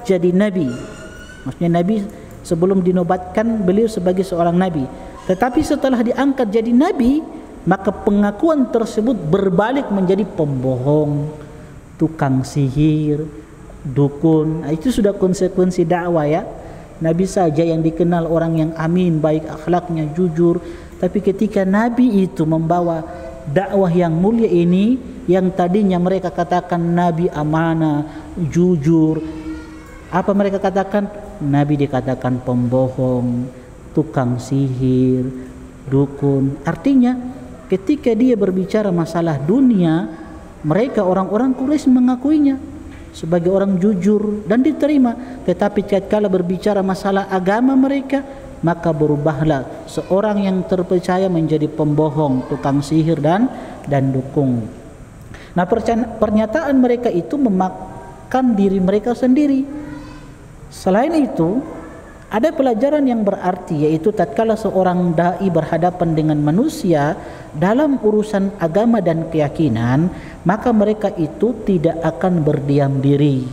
jadi nabi. Maksudnya nabi sebelum dinobatkan beliau sebagai seorang nabi. Tetapi setelah diangkat jadi nabi, maka pengakuan tersebut berbalik menjadi pembohong, tukang sihir, dukun. Nah, itu sudah konsekuensi dakwah ya. Nabi saja yang dikenal orang yang amin, baik akhlaknya, jujur. Tapi ketika Nabi itu membawa dakwah yang mulia ini, yang tadinya mereka katakan Nabi amanah, jujur, apa mereka katakan? Nabi dikatakan pembohong, tukang sihir, dukun. Artinya ketika dia berbicara masalah dunia, mereka orang-orang Quraisy mengakuinya sebagai orang jujur dan diterima. Tetapi tatkala berbicara masalah agama mereka, maka berubahlah seorang yang terpercaya menjadi pembohong, tukang sihir dan dukung. Nah, pernyataan mereka itu memakan diri mereka sendiri. Selain itu, ada pelajaran yang berarti, yaitu tatkala seorang dai berhadapan dengan manusia dalam urusan agama dan keyakinan, maka mereka itu tidak akan berdiam diri.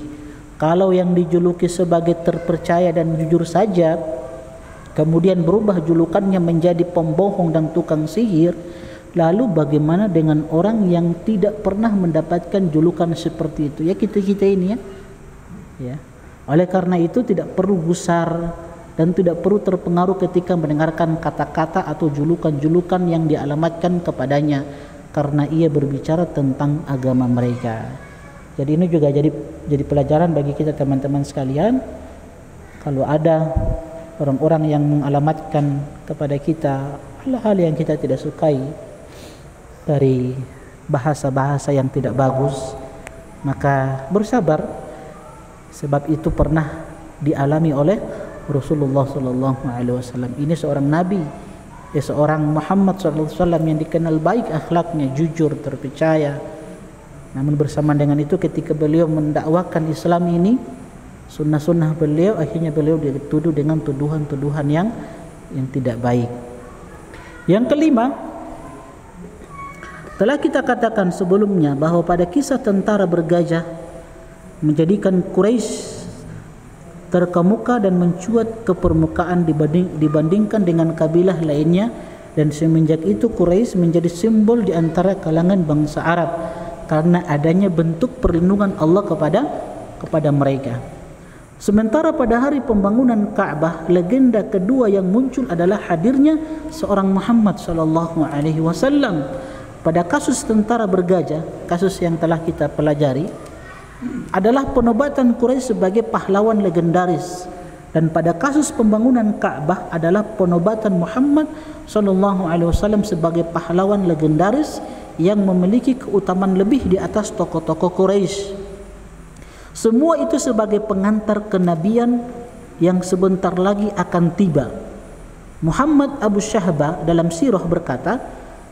Kalau yang dijuluki sebagai terpercaya dan jujur saja, kemudian berubah julukannya menjadi pembohong dan tukang sihir, lalu bagaimana dengan orang yang tidak pernah mendapatkan julukan seperti itu? Ya, kita ini ya. Oleh karena itu tidak perlu gusar dan tidak perlu terpengaruh ketika mendengarkan kata-kata atau julukan-julukan yang dialamatkan kepadanya, karena ia berbicara tentang agama mereka. Jadi ini juga jadi pelajaran bagi kita teman-teman sekalian. Kalau ada orang-orang yang mengalamatkan kepada kita hal-hal yang kita tidak sukai dari bahasa-bahasa yang tidak bagus, maka bersabar. Sebab itu pernah dialami oleh Rasulullah sallallahu alaihi wasallam. Ini seorang nabi, seorang Muhammad sallallahu alaihi wasallam yang dikenal baik akhlaknya, jujur, terpercaya. Namun bersamaan dengan itu ketika beliau mendakwakan Islam ini, sunnah-sunnah beliau, akhirnya beliau dituduh dengan tuduhan-tuduhan yang tidak baik. Yang kelima, telah kita katakan sebelumnya bahwa pada kisah tentara bergajah menjadikan Quraisy terkemuka dan mencuat ke permukaan dibandingkan dengan kabilah lainnya, dan semenjak itu Quraisy menjadi simbol di antara kalangan bangsa Arab karena adanya bentuk perlindungan Allah kepada mereka. Sementara pada hari pembangunan Ka'bah, legenda kedua yang muncul adalah hadirnya seorang Muhammad sallallahu alaihi wasallam. Pada kasus tentara bergajah, kasus yang telah kita pelajari, adalah penobatan Quraisy sebagai pahlawan legendaris, dan pada kasus pembangunan Ka'bah adalah penobatan Muhammad sallallahu alaihi wasallam sebagai pahlawan legendaris yang memiliki keutamaan lebih di atas tokoh-tokoh Quraisy. Semua itu sebagai pengantar kenabian yang sebentar lagi akan tiba. Muhammad Abu Syahbah dalam sirah berkata,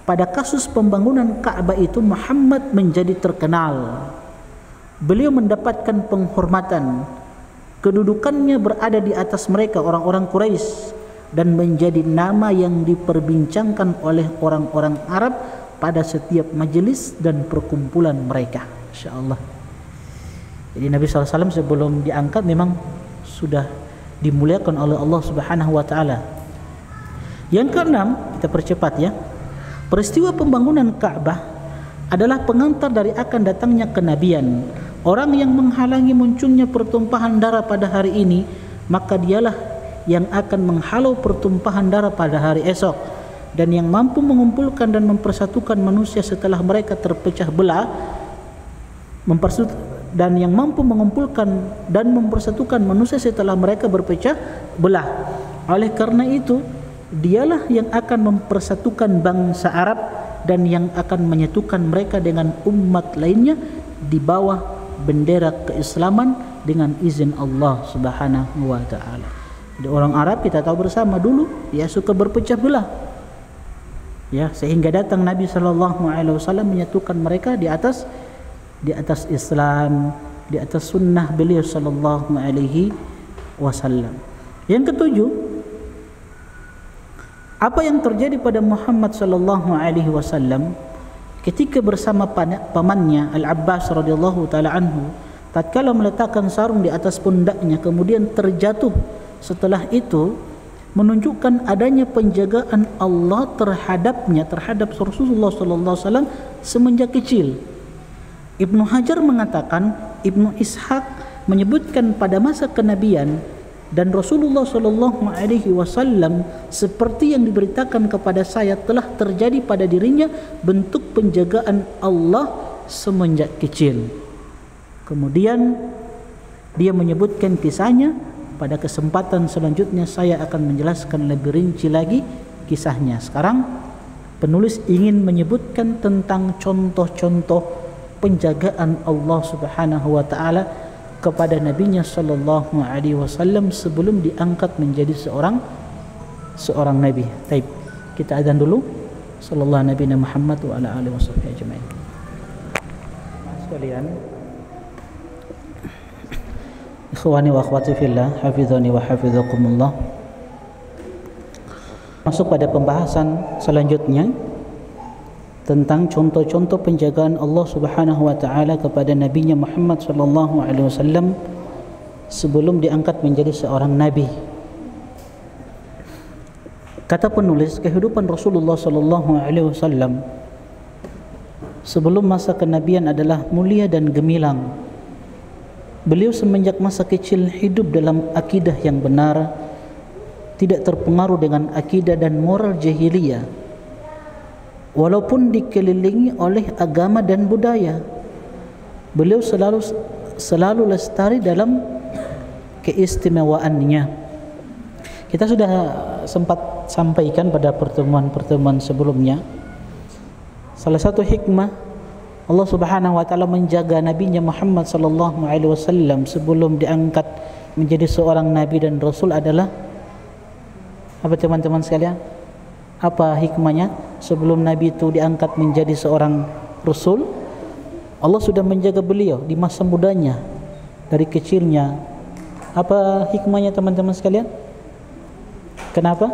pada kasus pembangunan Ka'bah itu Muhammad menjadi terkenal. Beliau mendapatkan penghormatan. Kedudukannya berada di atas mereka orang-orang Quraisy dan menjadi nama yang diperbincangkan oleh orang-orang Arab pada setiap majelis dan perkumpulan mereka. Insyaallah. Jadi Nabi SAW sebelum diangkat memang sudah dimuliakan oleh Allah Subhanahu wa taala. Yang keenam, kita percepat ya. Peristiwa pembangunan Ka'bah adalah pengantar dari akan datangnya kenabian. Orang yang menghalangi munculnya pertumpahan darah pada hari ini, maka dialah yang akan menghalau pertumpahan darah pada hari esok, dan yang mampu mengumpulkan dan mempersatukan manusia setelah mereka terpecah belah, dan yang mampu mengumpulkan dan mempersatukan manusia setelah mereka berpecah belah. Oleh karena itu, dialah yang akan mempersatukan bangsa Arab dan yang akan menyatukan mereka dengan umat lainnya di bawah bendera keislaman dengan izin Allah Subhanahu wa taala. Jadi orang Arab kita tahu bersama dulu dia suka berpecah belah. Ya, sehingga datang Nabi sallallahu alaihi wasallam menyatukan mereka di atas Islam, di atas sunnah beliau sallallahu alaihi wasallam. Yang ketujuh, apa yang terjadi pada Muhammad sallallahu alaihi wasallam ketika bersama pamannya Al-Abbas radhiyallahu taala anhu, tatkala meletakkan sarung di atas pundaknya kemudian terjatuh. Setelah itu menunjukkan adanya penjagaan Allah terhadap Rasulullah sallallahu alaihi wasallam semenjak kecil. Ibnu Hajar mengatakan, Ibnu Ishaq menyebutkan pada masa kenabian dan Rasulullah sallallahu alaihi wasallam seperti yang diberitakan kepada saya telah terjadi pada dirinya bentuk penjagaan Allah semenjak kecil. Kemudian dia menyebutkan kisahnya. Pada kesempatan selanjutnya saya akan menjelaskan lebih rinci lagi kisahnya. Sekarang penulis ingin menyebutkan tentang contoh-contoh penjagaan Allah Subhanahu wa taala kepada nabinya sallallahu alaihi wasallam sebelum diangkat menjadi seorang nabi. Baik, kita azan dulu. Sallallahu Nabi Muhammad wa ala alihi wasallam ajmain. Sekalian, ikhwani wa akhwati fillah, hafizani wa hafizakumullah. Masuk pada pembahasan selanjutnya tentang contoh-contoh penjagaan Allah Subhanahu wa taala kepada nabinya Muhammad sallallahu alaihi wasallam sebelum diangkat menjadi seorang nabi. Kata penulis, kehidupan Rasulullah sallallahu alaihi wasallam sebelum masa kenabian adalah mulia dan gemilang. Beliau semenjak masa kecil hidup dalam akidah yang benar, tidak terpengaruh dengan akidah dan moral jahiliyah. Walaupun dikelilingi oleh agama dan budaya, beliau selalu lestari dalam keistimewaannya. Kita sudah sempat sampaikan pada pertemuan-pertemuan sebelumnya, salah satu hikmah Allah Subhanahu wa taala menjaga nabinya Muhammad sallallahu alaihi wasallam sebelum diangkat menjadi seorang nabi dan rasul adalah apa, teman-teman sekalian? Apa hikmahnya? Sebelum nabi itu diangkat menjadi seorang rasul, Allah sudah menjaga beliau di masa mudanya, dari kecilnya. Apa hikmahnya, teman-teman sekalian? Kenapa?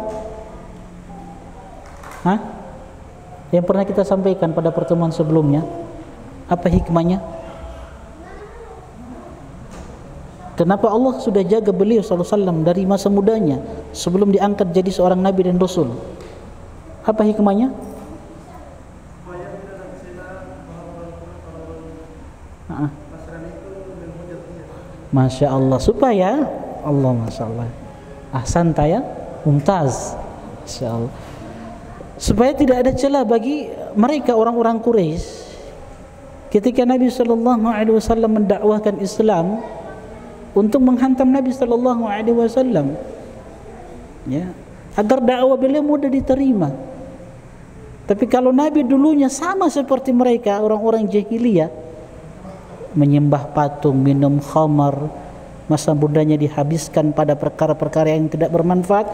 Yang pernah kita sampaikan pada pertemuan sebelumnya. Apa hikmahnya? Kenapa Allah sudah jaga beliau sallallahu alaihi wasallam dari masa mudanya sebelum diangkat jadi seorang nabi dan rasul? Apa hikmahnya? Masya Allah, supaya Allah, Masya Allah, ahsanta ya, mumtaz, Masya Allah, supaya tidak ada celah bagi mereka orang-orang Quraisy ketika Nabi sallallahu alaihi wasallam mendakwahkan Islam untuk menghantam Nabi sallallahu alaihi wasallam, ya, agar dakwah beliau mudah diterima. Tapi kalau Nabi dulunya sama seperti mereka orang-orang jahiliyah, menyembah patung, minum khamar, masa mudanya dihabiskan pada perkara-perkara yang tidak bermanfaat,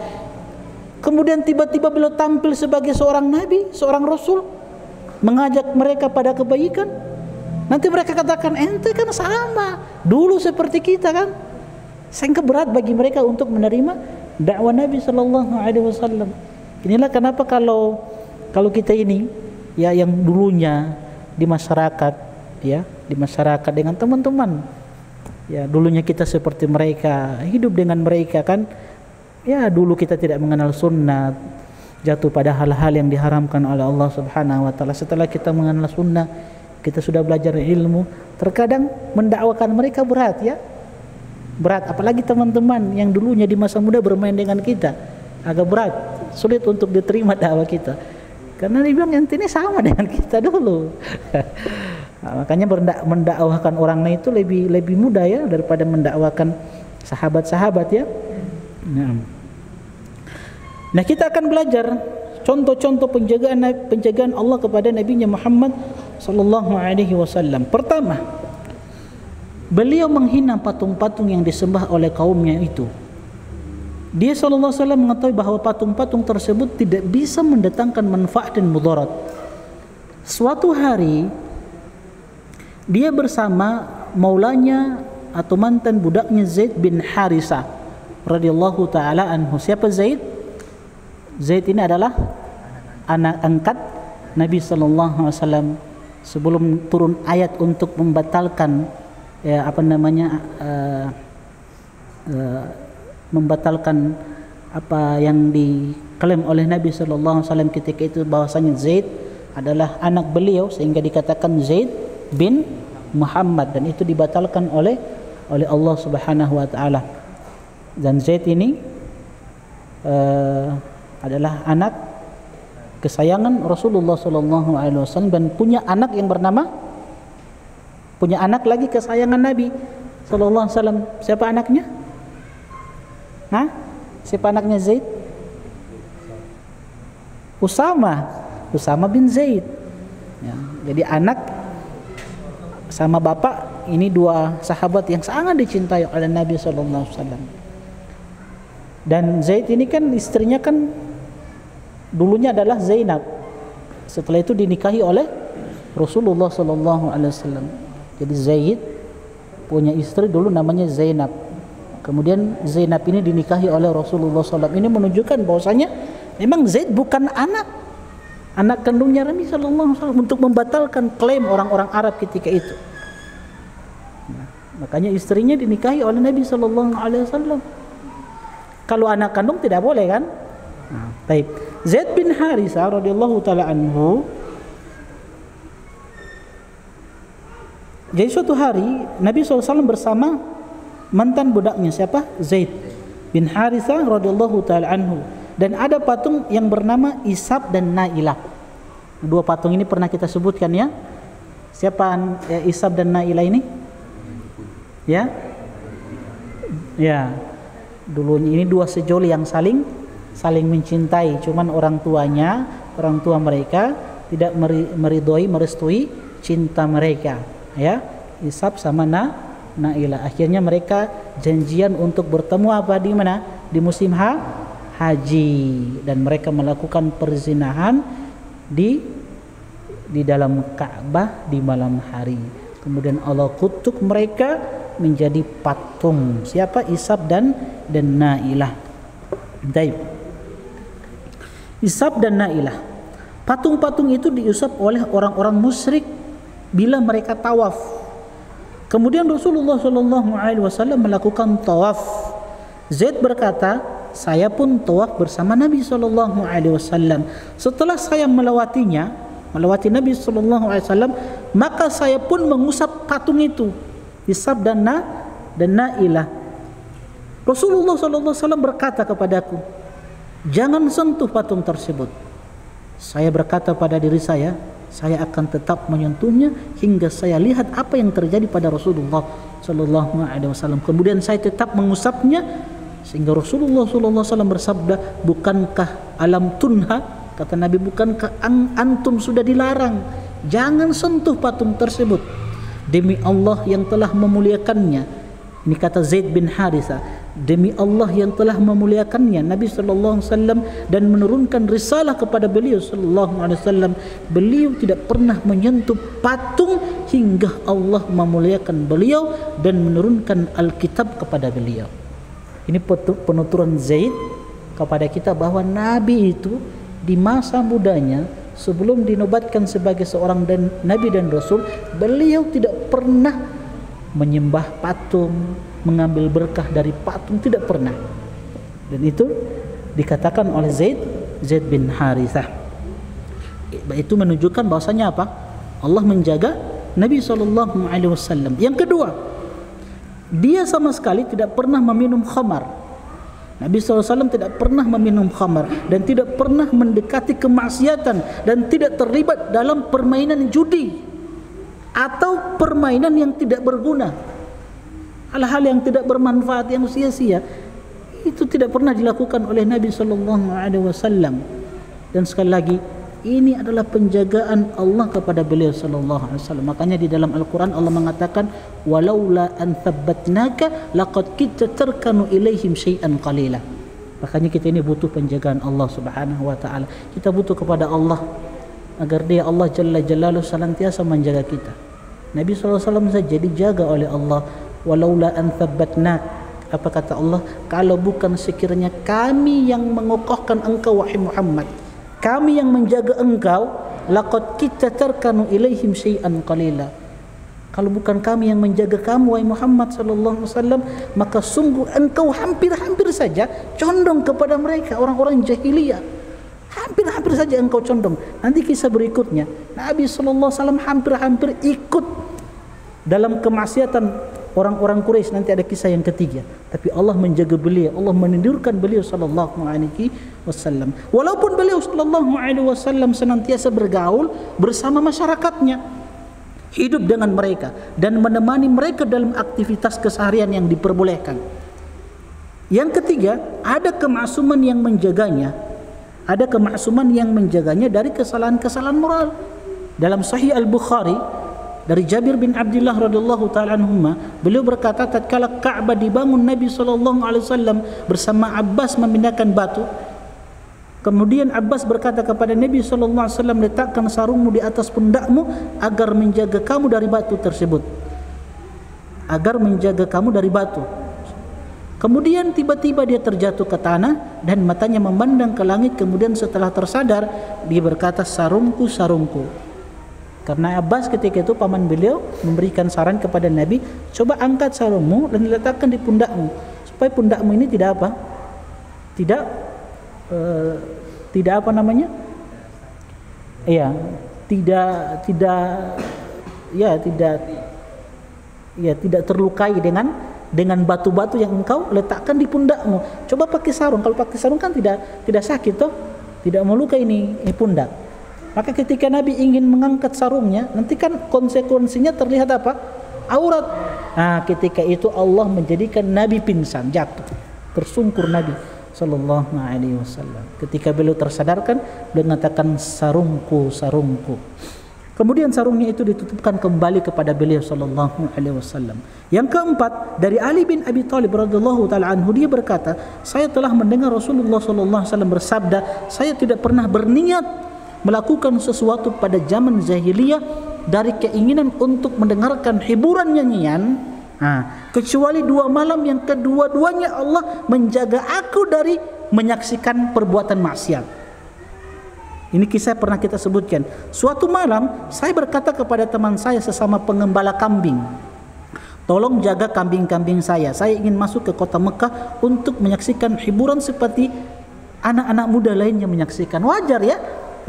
kemudian tiba-tiba beliau tampil sebagai seorang nabi, seorang rasul, mengajak mereka pada kebaikan. Nanti mereka katakan, ente kan sama dulu seperti kita kan, sehingga berat bagi mereka untuk menerima dakwah Nabi sallallahu alaihi wasallam. Inilah kenapa kalau kita ini, ya, yang dulunya di masyarakat, ya, di masyarakat dengan teman-teman, ya, dulunya kita seperti mereka, hidup dengan mereka kan, ya, dulu kita tidak mengenal sunnah, jatuh pada hal-hal yang diharamkan oleh Allah Subhanahu wa taala. Setelah kita mengenal sunnah, kita sudah belajar ilmu, terkadang mendakwakan mereka berat, ya, berat. Apalagi teman-teman yang dulunya di masa muda bermain dengan kita, agak berat, sulit untuk diterima dakwah kita, karena dia bilang ente ini sama dengan kita dulu. Nah, makanya mendakwahkan orang lain itu lebih mudah, ya, daripada mendakwakan sahabat-sahabat, ya. Nah, kita akan belajar contoh-contoh penjagaan Allah kepada Nabi-Nya Muhammad sallallahu alaihi wasallam. Pertama, beliau menghina patung-patung yang disembah oleh kaumnya itu. Dia sallallahu alaihi wasallam mengetahui bahwa patung-patung tersebut tidak bisa mendatangkan manfaat dan mudarat. Suatu hari dia bersama maulanya atau mantan budaknya Zaid bin Harisah radhiyallahu taala anhu. Siapa Zaid? Zaid ini adalah anak angkat Nabi sallallahu alaihi wasallam sebelum turun ayat untuk membatalkan, ya, membatalkan apa yang diklaim oleh Nabi sallallahu alaihi wasallam ketika itu, bahwasanya Zaid adalah anak beliau, sehingga dikatakan Zaid bin Muhammad, dan itu dibatalkan oleh Allah Subhanahu wa taala. Dan Zaid ini adalah anak kesayangan Rasulullah sallallahu alaihi wasallam, dan punya anak lagi kesayangan Nabi sallallahu alaihi wasallam. Siapa anaknya? Siapa anaknya Zaid? Usama bin Zaid, ya, jadi anak sama bapak ini dua sahabat yang sangat dicintai oleh Nabi sallallahu alaihi wasallam. Dan Zaid ini kan istrinya kan dulunya adalah Zainab. Setelah itu dinikahi oleh Rasulullah sallallahu alaihi wasallam. Jadi Zaid punya istri dulu namanya Zainab. Kemudian Zainab ini dinikahi oleh Rasulullah SAW. Ini menunjukkan bahwasanya memang Zaid bukan anak kandungnya Nabi SAW, untuk membatalkan klaim orang-orang Arab ketika itu. Nah, makanya istrinya dinikahi oleh Nabi SAW. Kalau anak kandung tidak boleh kan? Nah, baik. Zaid bin Harisah radhiyallahu taala anhu. Jadi suatu hari Nabi SAW bersama mantan budaknya, siapa? Zaid bin Harisah radhiyallahu taala anhu, dan ada patung yang bernama Isab dan Nailah. Dua patung ini pernah kita sebutkan, ya. Siapa Isab dan Nailah ini? Ya. Dulu ini dua sejoli yang saling mencintai, cuman orang tua mereka tidak merestui cinta mereka, ya. Isab sama Nailah. Akhirnya mereka janjian untuk bertemu di mana? Di musim haji, dan mereka melakukan perzinahan di dalam Ka'bah di malam hari. Kemudian Allah kutuk mereka menjadi patung. Siapa? Isab dan Nailah. Baik. Isab dan Nailah. Patung-patung itu diusap oleh orang-orang musyrik bila mereka tawaf. Kemudian Rasulullah SAW melakukan tawaf. Zaid berkata, saya pun tawaf bersama Nabi SAW. Setelah saya melewati Nabi SAW, maka saya pun mengusap patung itu, Isab dan dan Nailah, Rasulullah SAW berkata kepadaku, jangan sentuh patung tersebut. Saya berkata pada diri saya akan tetap menyentuhnya hingga saya lihat apa yang terjadi pada Rasulullah SAW. Kemudian saya tetap mengusapnya sehingga Rasulullah SAW bersabda, bukankah alam tunha, kata Nabi, bukankah antum sudah dilarang jangan sentuh patung tersebut? Demi Allah yang telah memuliakannya, ini kata Zaid bin Harithah, demi Allah yang telah memuliakannya Nabi SAW dan menurunkan risalah kepada beliau SAW, beliau tidak pernah menyentuh patung hingga Allah memuliakan beliau dan menurunkan Alkitab kepada beliau. Ini penuturan Zaid kepada kita bahwa Nabi itu di masa mudanya sebelum dinobatkan sebagai seorang Nabi dan Rasul, beliau tidak pernah menyembah patung, mengambil berkah dari patung, tidak pernah. Dan itu dikatakan oleh Zaid bin Harithah. Itu menunjukkan bahwasanya apa? Allah menjaga Nabi SAW. Yang kedua, dia sama sekali tidak pernah meminum khamar. Nabi SAW tidak pernah meminum khamar dan tidak pernah mendekati kemaksiatan dan tidak terlibat dalam permainan judi atau permainan yang tidak berguna, hal-hal yang tidak bermanfaat, yang sia-sia. Itu tidak pernah dilakukan oleh Nabi SAW. Dan sekali lagi, ini adalah penjagaan Allah kepada beliau SAW. Makanya di dalam Al-Quran Allah mengatakan, walaula an thabbatnaka laqad kitta tarkanu ilaihim syai'an qalila. Makanya kita ini butuh penjagaan Allah Subhanahu wa taala. Kita butuh kepada Allah agar dia, Allah Jalla Jalaluhu, senantiasa menjaga kita. Nabi SAW saja dijaga oleh Allah. Walaula an thabbatnak, apa kata Allah? Kalau bukan sekiranya kami yang mengokohkan engkau wahai Muhammad, kami yang menjaga engkau, laqad kita tarkanu ilaihim syai'an qalila. Kalau bukan kami yang menjaga kamu wahai Muhammad sallallahu alaihi wasallam, maka sungguh engkau hampir-hampir saja condong kepada mereka, orang-orang jahiliyah. Hampir-hampir saja engkau condong. Nanti kisah berikutnya, Nabi sallallahu alaihi wasallam hampir-hampir ikut dalam kemaksiatan orang-orang Quraisy. Nanti ada kisah yang ketiga. Tapi Allah menjaga beliau, Allah menidurkan beliau sallallahu alaihi wasallam. Walaupun beliau sallallahu alaihi wasallam senantiasa bergaul bersama masyarakatnya, hidup dengan mereka dan menemani mereka dalam aktivitas keseharian yang diperbolehkan. Yang ketiga, ada kemaksuman yang menjaganya. Ada kemaksuman yang menjaganya dari kesalahan-kesalahan moral. Dalam Sahih Al-Bukhari dari Jabir bin Abdullah radhiyallahu taala anhuma, beliau berkata, tatkala Ka'bah dibangun Nabi sallallahu alaihi wasallam bersama Abbas memindahkan batu, kemudian Abbas berkata kepada Nabi sallallahu alaihi wasallam, letakkan sarungmu di atas pundakmu agar menjaga kamu dari batu tersebut, agar menjaga kamu dari batu. Kemudian tiba-tiba dia terjatuh ke tanah dan matanya memandang ke langit. Kemudian setelah tersadar, dia berkata, sarungku, sarungku. Karena Abbas ketika itu paman beliau memberikan saran kepada Nabi, coba angkat sarungmu dan diletakkan di pundakmu, supaya pundakmu ini tidak apa? Tidak apa namanya? Ya, tidak terlukai dengan batu-batu yang engkau letakkan di pundakmu. Coba pakai sarung. Kalau pakai sarung kan tidak sakit toh, tidak melukai ini pundak. Maka ketika Nabi ingin mengangkat sarungnya, nanti kan konsekuensinya terlihat apa? Aurat. Nah, ketika itu Allah menjadikan Nabi pingsan, jatuh, tersungkur Nabi sallallahu alaihi wasallam. Ketika beliau tersadarkan, beliau mengatakan, sarungku, sarungku. Kemudian sarungnya itu ditutupkan kembali kepada beliau sallallahu alaihi wasallam. Yang keempat, dari Ali bin Abi Thalib radhiyallahu taala anhu, dia berkata, saya telah mendengar Rasulullah sallallahu alaihi wasallam bersabda, saya tidak pernah berniat melakukan sesuatu pada zaman jahiliyah dari keinginan untuk mendengarkan hiburan nyanyian, kecuali 2 malam yang kedua-duanya Allah menjaga aku dari menyaksikan perbuatan maksiat. Ini kisah pernah kita sebutkan. Suatu malam saya berkata kepada teman saya sesama pengembala kambing, tolong jaga kambing-kambing saya ingin masuk ke kota Mekah untuk menyaksikan hiburan seperti anak-anak muda lainnya menyaksikan. Wajar ya,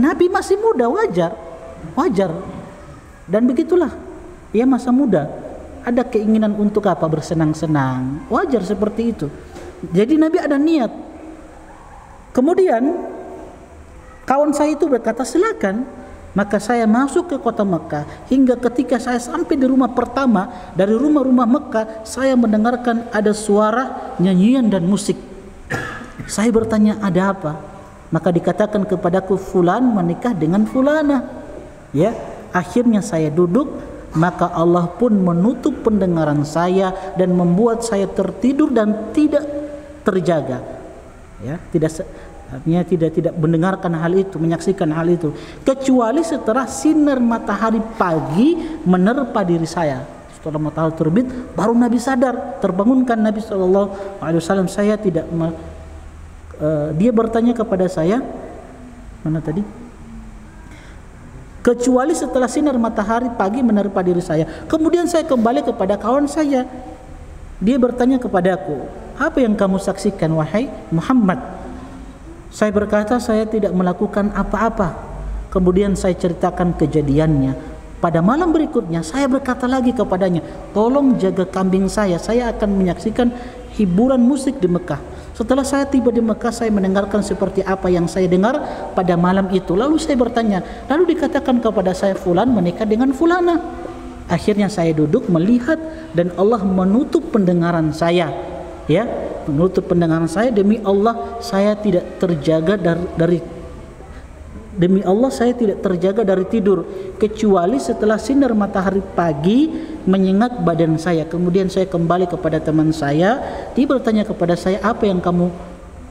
Nabi masih muda, wajar. Dan begitulah, ia masa muda. ada keinginan untuk apa? Bersenang-senang. Wajar seperti itu. Jadi Nabi ada niat. Kemudian kawan saya itu berkata, silakan. Maka saya masuk ke kota Mekah. Hingga ketika saya sampai di rumah pertama, dari rumah-rumah Mekah, saya mendengarkan ada suara nyanyian dan musik. Saya bertanya, ada apa? Maka dikatakan kepadaku, fulan menikah dengan fulana. Ya, akhirnya saya duduk, maka Allah pun menutup pendengaran saya dan membuat saya tertidur dan tidak terjaga. Ya, artinya tidak mendengarkan hal itu, menyaksikan hal itu, kecuali setelah sinar matahari pagi menerpa diri saya. Setelah matahari terbit, baru Nabi sadar, terbangunkan Nabi SAW. Saya tidak dia bertanya kepada saya, mana tadi? Kecuali setelah sinar matahari pagi menerpa diri saya. Kemudian saya kembali kepada kawan saya. Dia bertanya kepadaku, apa yang kamu saksikan wahai Muhammad? Saya berkata, saya tidak melakukan apa-apa. Kemudian saya ceritakan kejadiannya. Pada malam berikutnya saya berkata lagi kepadanya, tolong jaga kambing saya akan menyaksikan hiburan musik di Mekah. Setelah saya tiba di Mekah, saya mendengarkan seperti apa yang saya dengar pada malam itu. Lalu saya bertanya, lalu dikatakan kepada saya, fulan menikah dengan fulana. Akhirnya saya duduk melihat dan Allah menutup pendengaran saya. Ya, menutup pendengaran saya. Demi Allah saya tidak terjaga dari tidur, kecuali setelah sinar matahari pagi menyengat badan saya. Kemudian saya kembali kepada teman saya. Dia bertanya kepada saya, apa yang kamu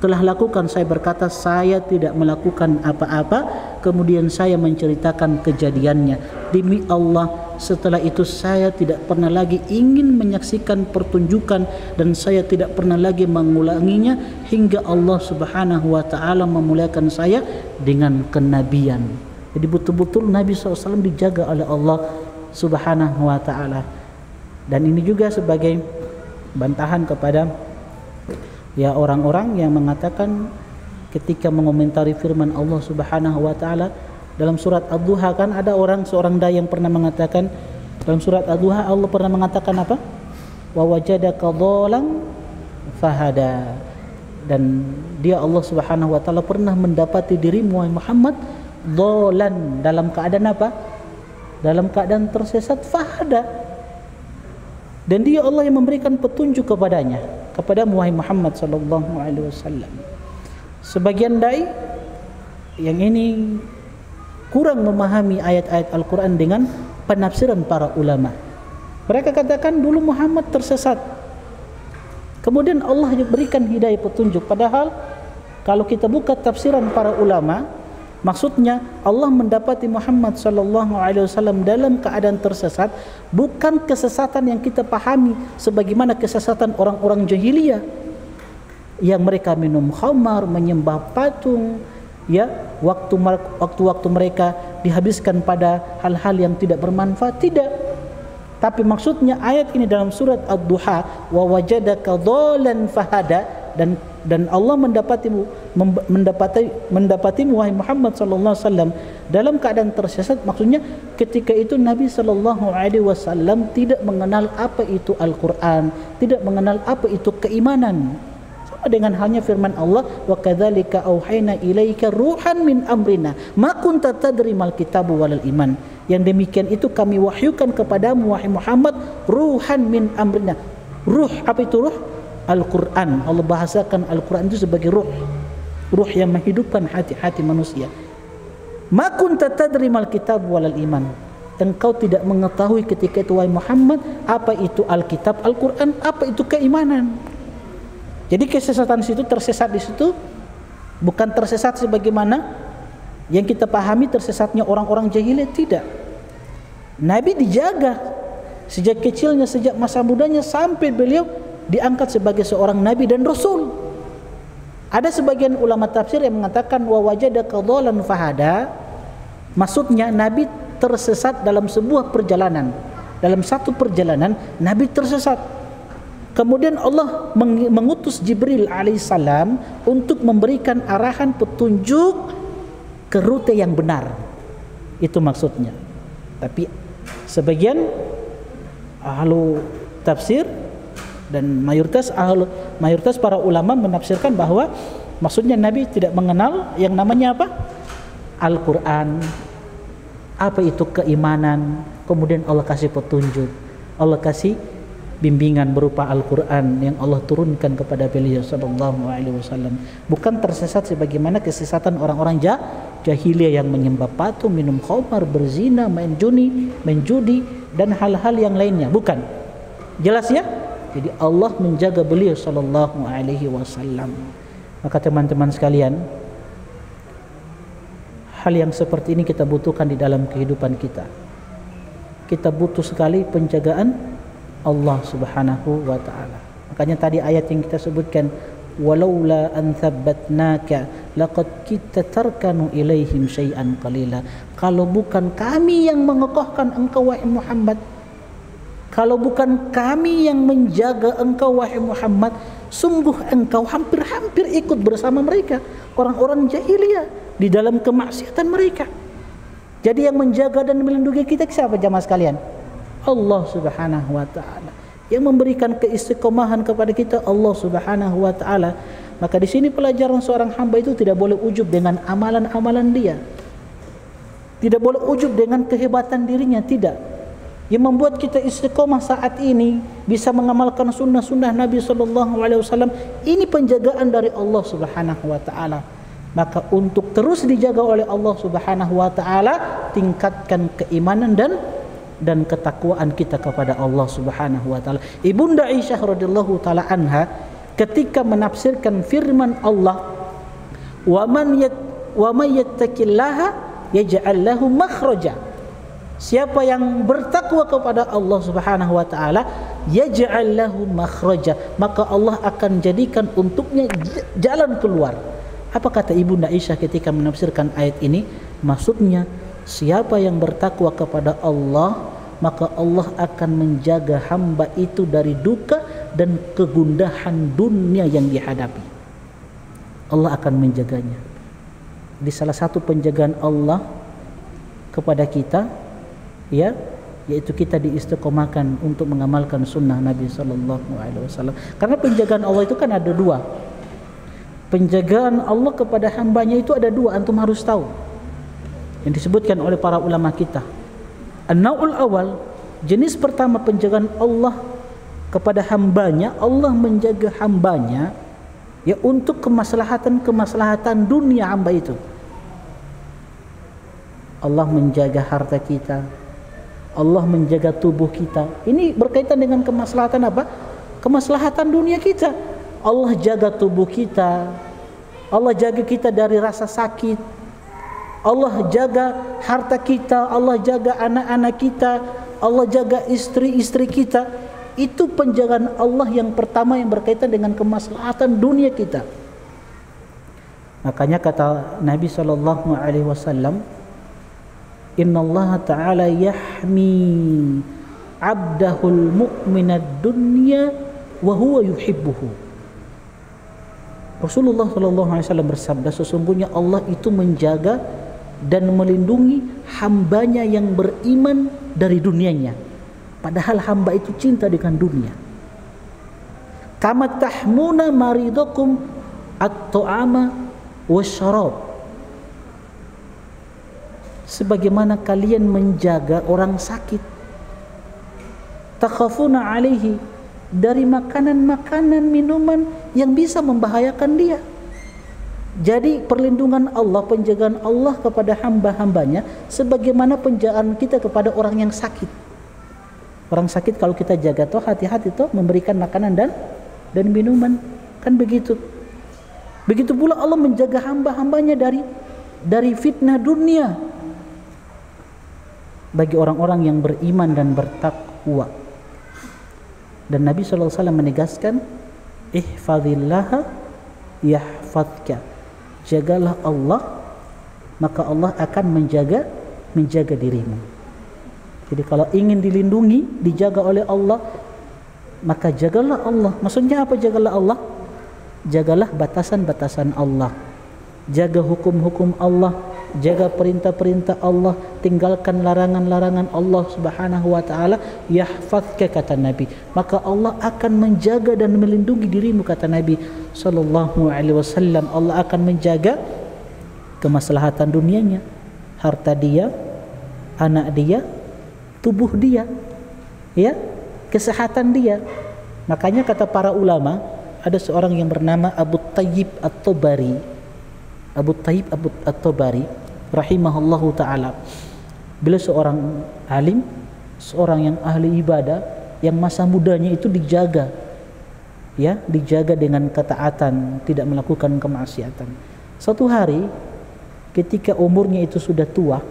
telah lakukan? Saya berkata, saya tidak melakukan apa-apa. Kemudian saya menceritakan kejadiannya. Demi Allah, setelah itu saya tidak pernah lagi ingin menyaksikan pertunjukan dan saya tidak pernah lagi mengulanginya hingga Allah Subhanahu wa taala memuliakan saya dengan kenabian. Jadi betul-betul Nabi SAW dijaga oleh Allah Subhanahu wa taala. Dan ini juga sebagai bantahan kepada ya orang-orang yang mengatakan ketika mengomentari firman Allah Subhanahu wa taala dalam surat Ad-Duha, kan ada seorang dai yang pernah mengatakan dalam surat Ad-Duha, Allah pernah mengatakan apa? Wa wajadaka dhalan fahada. Dan dia Allah Subhanahu wa taala pernah mendapati dirimu Muhammad dhalan, dalam keadaan apa? Dalam keadaan tersesat, fahada. Dan dia Allah yang memberikan petunjuk kepada Muhammad sallallahu alaihi wasallam. Sebagian dai yang ini kurang memahami ayat-ayat Al-Quran dengan penafsiran para ulama. Mereka katakan dulu Muhammad tersesat, kemudian Allah berikan hidayah petunjuk. Padahal kalau kita buka tafsiran para ulama, maksudnya Allah mendapati Muhammad sallallahu alaihi wasallam dalam keadaan tersesat, bukan kesesatan yang kita pahami sebagaimana kesesatan orang-orang jahiliyah yang mereka minum khamar, menyembah patung, ya, waktu mereka dihabiskan pada hal-hal yang tidak bermanfaat. Tidak. Tapi maksudnya ayat ini dalam surat Ad-Duha, wa wajadaka dhalan fahada, dan Allah mendapatimu wahai Muhammad sallallahu alaihi wasallam dalam keadaan tersesat. Maksudnya ketika itu Nabi sallallahu alaihi wasallam tidak mengenal apa itu Al-Qur'an, tidak mengenal apa itu keimanan. Dengan halnya firman Allah, wa kadzalika auhayna ilaika ruhan min amrina ma kunta tadri mal kitabu walal iman. Yang demikian itu kami wahyukan kepadamu wahai Muhammad ruhan min amrina. Ruh, apa itu ruh? Al-Quran. Allah bahasakan Al-Quran itu sebagai ruh yang menghidupkan hati-hati manusia. Ma kunta tadri mal kitabu walal iman. Engkau tidak mengetahui ketika itu wahai Muhammad apa itu Alkitab, Al-Quran, apa itu keimanan. Jadi kesesatan situ, tersesat di situ bukan tersesat sebagaimana yang kita pahami tersesatnya orang-orang jahiliyah, tidak. Nabi dijaga sejak kecilnya, sejak masa mudanya sampai beliau diangkat sebagai seorang nabi dan rasul. Ada sebagian ulama tafsir yang mengatakan wa wajadaka dhalan fahada, maksudnya Nabi tersesat dalam sebuah perjalanan. Dalam satu perjalanan Nabi tersesat. Kemudian Allah mengutus Jibril alaihissalam untuk memberikan arahan petunjuk ke rute yang benar. Itu maksudnya. Tapi sebagian ahlu tafsir dan mayoritas para ulama menafsirkan bahwa maksudnya Nabi tidak mengenal yang namanya apa? Al-Quran. Apa itu keimanan? Kemudian Allah kasih petunjuk, Allah kasih bimbingan berupa Al-Quran yang Allah turunkan kepada beliau sallallahu alaihi wasallam. Bukan tersesat sebagaimana kesesatan orang-orang jahiliyah yang menyembah patung, minum khamar, berzina, main judi dan hal-hal yang lainnya. Bukan. Jelas ya? Jadi Allah menjaga beliau sallallahu alaihi wasallam. Maka teman-teman sekalian, hal yang seperti ini kita butuhkan di dalam kehidupan kita. Kita butuh sekali penjagaan Allah Subhanahu wa taala. Makanya tadi ayat yang kita sebutkan, walaula an thabbatnaka laqad kitta tarkanu ilaihim syai'an qalila. Kalau bukan kami yang mengokohkan engkau wahai Muhammad, kalau bukan kami yang menjaga engkau wahai Muhammad, sungguh engkau hampir-hampir ikut bersama mereka, orang-orang jahiliyah, di dalam kemaksiatan mereka. Jadi yang menjaga dan melindungi kita siapa jamaah sekalian? Allah Subhanahu wa taala. Yang memberikan keistiqomahan kepada kita Allah Subhanahu wa taala. Maka di sini pelajaran seorang hamba itu tidak boleh ujub dengan amalan-amalan dia. Tidak boleh ujub dengan kehebatan dirinya, tidak. Yang membuat kita istiqomah saat ini bisa mengamalkan sunnah-sunnah Nabi sallallahu alaihi wasallam, ini penjagaan dari Allah Subhanahu wa taala. Maka untuk terus dijaga oleh Allah Subhanahu wa taala, tingkatkan keimanan dan ketakwaan kita kepada Allah Subhanahu wa taala. Ibunda Aisyah radhiyallahu taala anha ketika menafsirkan firman Allah, "Wa man yattaqillaha yaj'al lahu makhraja." Siapa yang bertakwa kepada Allah Subhanahu wa taala, yaj'al lahu makhraja, maka Allah akan jadikan untuknya jalan keluar. Apa kata Ibunda Aisyah ketika menafsirkan ayat ini? Maksudnya, siapa yang bertakwa kepada Allah, maka Allah akan menjaga hamba itu dari duka dan kegundahan dunia yang dihadapi. Allah akan menjaganya. Di salah satu penjagaan Allah kepada kita, ya, yaitu kita diistiqomahkan untuk mengamalkan sunnah Nabi sallallahu alaihi wasallam. Karena penjagaan Allah itu kan ada dua. Penjagaan Allah kepada hambanya itu ada dua, antum harus tahu. Yang disebutkan oleh para ulama kita. An-naw'ul awal, jenis pertama penjagaan Allah kepada hambanya, Allah menjaga hambanya ya untuk kemaslahatan dunia hamba itu. Allah menjaga harta kita, Allah menjaga tubuh kita. Ini berkaitan dengan kemaslahatan apa? Kemaslahatan dunia kita. Allah jaga tubuh kita, Allah jaga kita dari rasa sakit, Allah jaga harta kita, Allah jaga anak-anak kita, Allah jaga istri-istri kita. Itu penjagaan Allah yang pertama yang berkaitan dengan kemaslahatan dunia kita. Makanya kata Nabi sallallahu alaihi wasallam, "Innallaha ta'ala yahmi 'abdahul mu'minad dunya wa huwa yuhibbuhu." Rasulullah sallallahu alaihi wasallam bersabda, sesungguhnya Allah itu menjaga dan melindungi hambanya yang beriman dari dunianya, padahal hamba itu cinta dengan dunia. Kama tahmuna maridakum at-ta'ama wasyarab, sebagaimana kalian menjaga orang sakit, takhafuna alaihi, dari makanan-makanan, minuman yang bisa membahayakan dia. Jadi perlindungan Allah, penjagaan Allah kepada hamba-hambanya sebagaimana penjagaan kita kepada orang yang sakit. Orang sakit kalau kita jaga toh hati-hati toh memberikan makanan dan minuman, kan begitu. Begitu pula Allah menjaga hamba-hambanya dari fitnah dunia bagi orang-orang yang beriman dan bertakwa. Dan Nabi SAW menegaskan, ihfazillaha yahfazka, jagalah Allah maka Allah akan menjaga dirimu. Jadi kalau ingin dilindungi, dijaga oleh Allah, maka jagalah Allah. Maksudnya apa jagalah Allah? Jagalah batasan-batasan Allah, jaga hukum-hukum Allah, jaga perintah-perintah Allah, tinggalkan larangan-larangan Allah Subhanahu wa taala, yahfazka kata Nabi, maka Allah akan menjaga dan melindungi dirimu kata Nabi sallallahu alaihi wasallam. Allah akan menjaga kemaslahatan dunianya, harta dia, anak dia, tubuh dia, ya, kesehatan dia. Makanya kata para ulama, ada seorang yang bernama Abu Tayyib At-Tabari. Abu Tayyib At-Tabari rahimahullahu taala. Beliau seorang alim, seorang yang ahli ibadah, yang masa mudanya itu dijaga, ya, dijaga dengan ketaatan, tidak melakukan kemaksiatan. Suatu hari ketika umurnya itu sudah tua,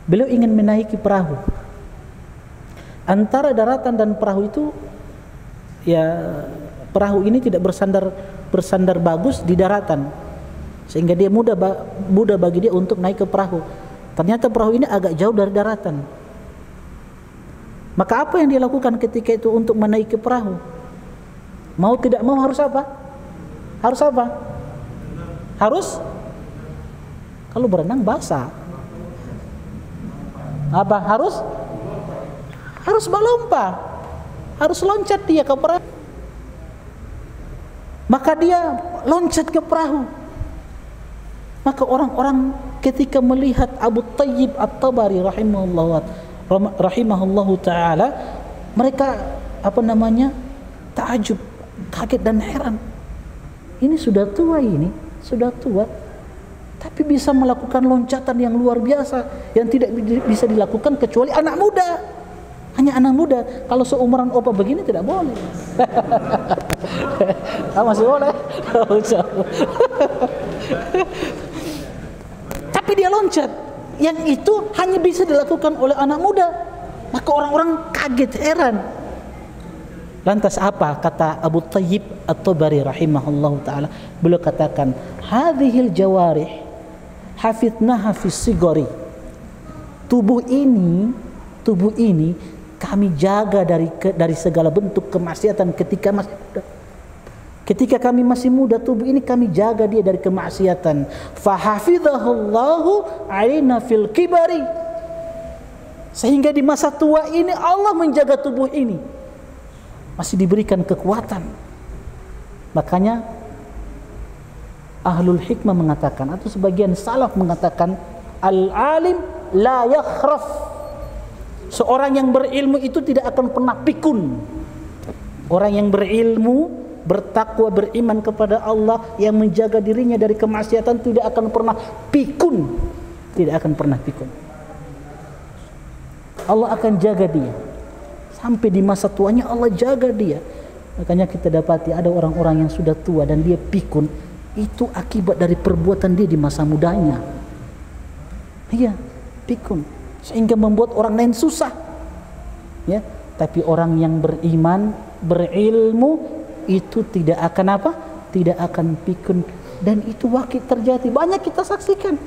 beliau ingin menaiki perahu. Antara daratan dan perahu itu, ya, perahu ini tidak bersandar bagus di daratan, sehingga dia mudah bagi dia untuk naik ke perahu. Ternyata perahu ini agak jauh dari daratan. Maka apa yang dia lakukan ketika itu untuk menaiki perahu? Mau tidak mau harus apa? Harus apa? Harus, kalau berenang basah. Apa? Harus berlompat, harus loncat dia ke perahu. Maka dia loncat ke perahu. Maka orang-orang ketika melihat Abu Tayyib At-Tabari rahimahullahu taala, mereka takjub, kaget dan heran. Ini sudah tua, tapi bisa melakukan loncatan yang luar biasa yang tidak bisa dilakukan kecuali anak muda. Hanya anak muda. Kalau seumuran opa begini tidak boleh. Masih boleh. Tapi dia loncat. Yang itu hanya bisa dilakukan oleh anak muda. Maka orang-orang kaget, heran. Lantas apa kata Abu Tayyib At-Tabari rahimahullahu taala? Beliau katakan, "Hadhil jawarih hafidnaha fis sigari." Tubuh ini kami jaga dari segala bentuk kemaksiatan ketika masih muda. Ketika kami masih muda, tubuh ini kami jaga dia dari kemaksiatan. Fahafidhahullahu alaina fil kibari. Sehingga di masa tua ini Allah menjaga tubuh ini. Masih diberikan kekuatan. Makanya ahlul hikmah mengatakan, atau sebagian salaf mengatakan, al-alim la yakhraf. Seorang yang berilmu itu tidak akan pernah pikun. Orang yang berilmu, bertakwa, beriman kepada Allah, yang menjaga dirinya dari kemaksiatan, tidak akan pernah pikun. Tidak akan pernah pikun. Allah akan jaga dia. Sampai di masa tuanya Allah jaga dia. Makanya kita dapati ada orang-orang yang sudah tua dan dia pikun. Itu akibat dari perbuatan dia di masa mudanya. Iya, pikun. Sehingga membuat orang lain susah, ya. Tapi orang yang beriman, berilmu, itu tidak akan apa? Tidak akan pikun. Dan itu wakil terjadi. Banyak kita saksikan,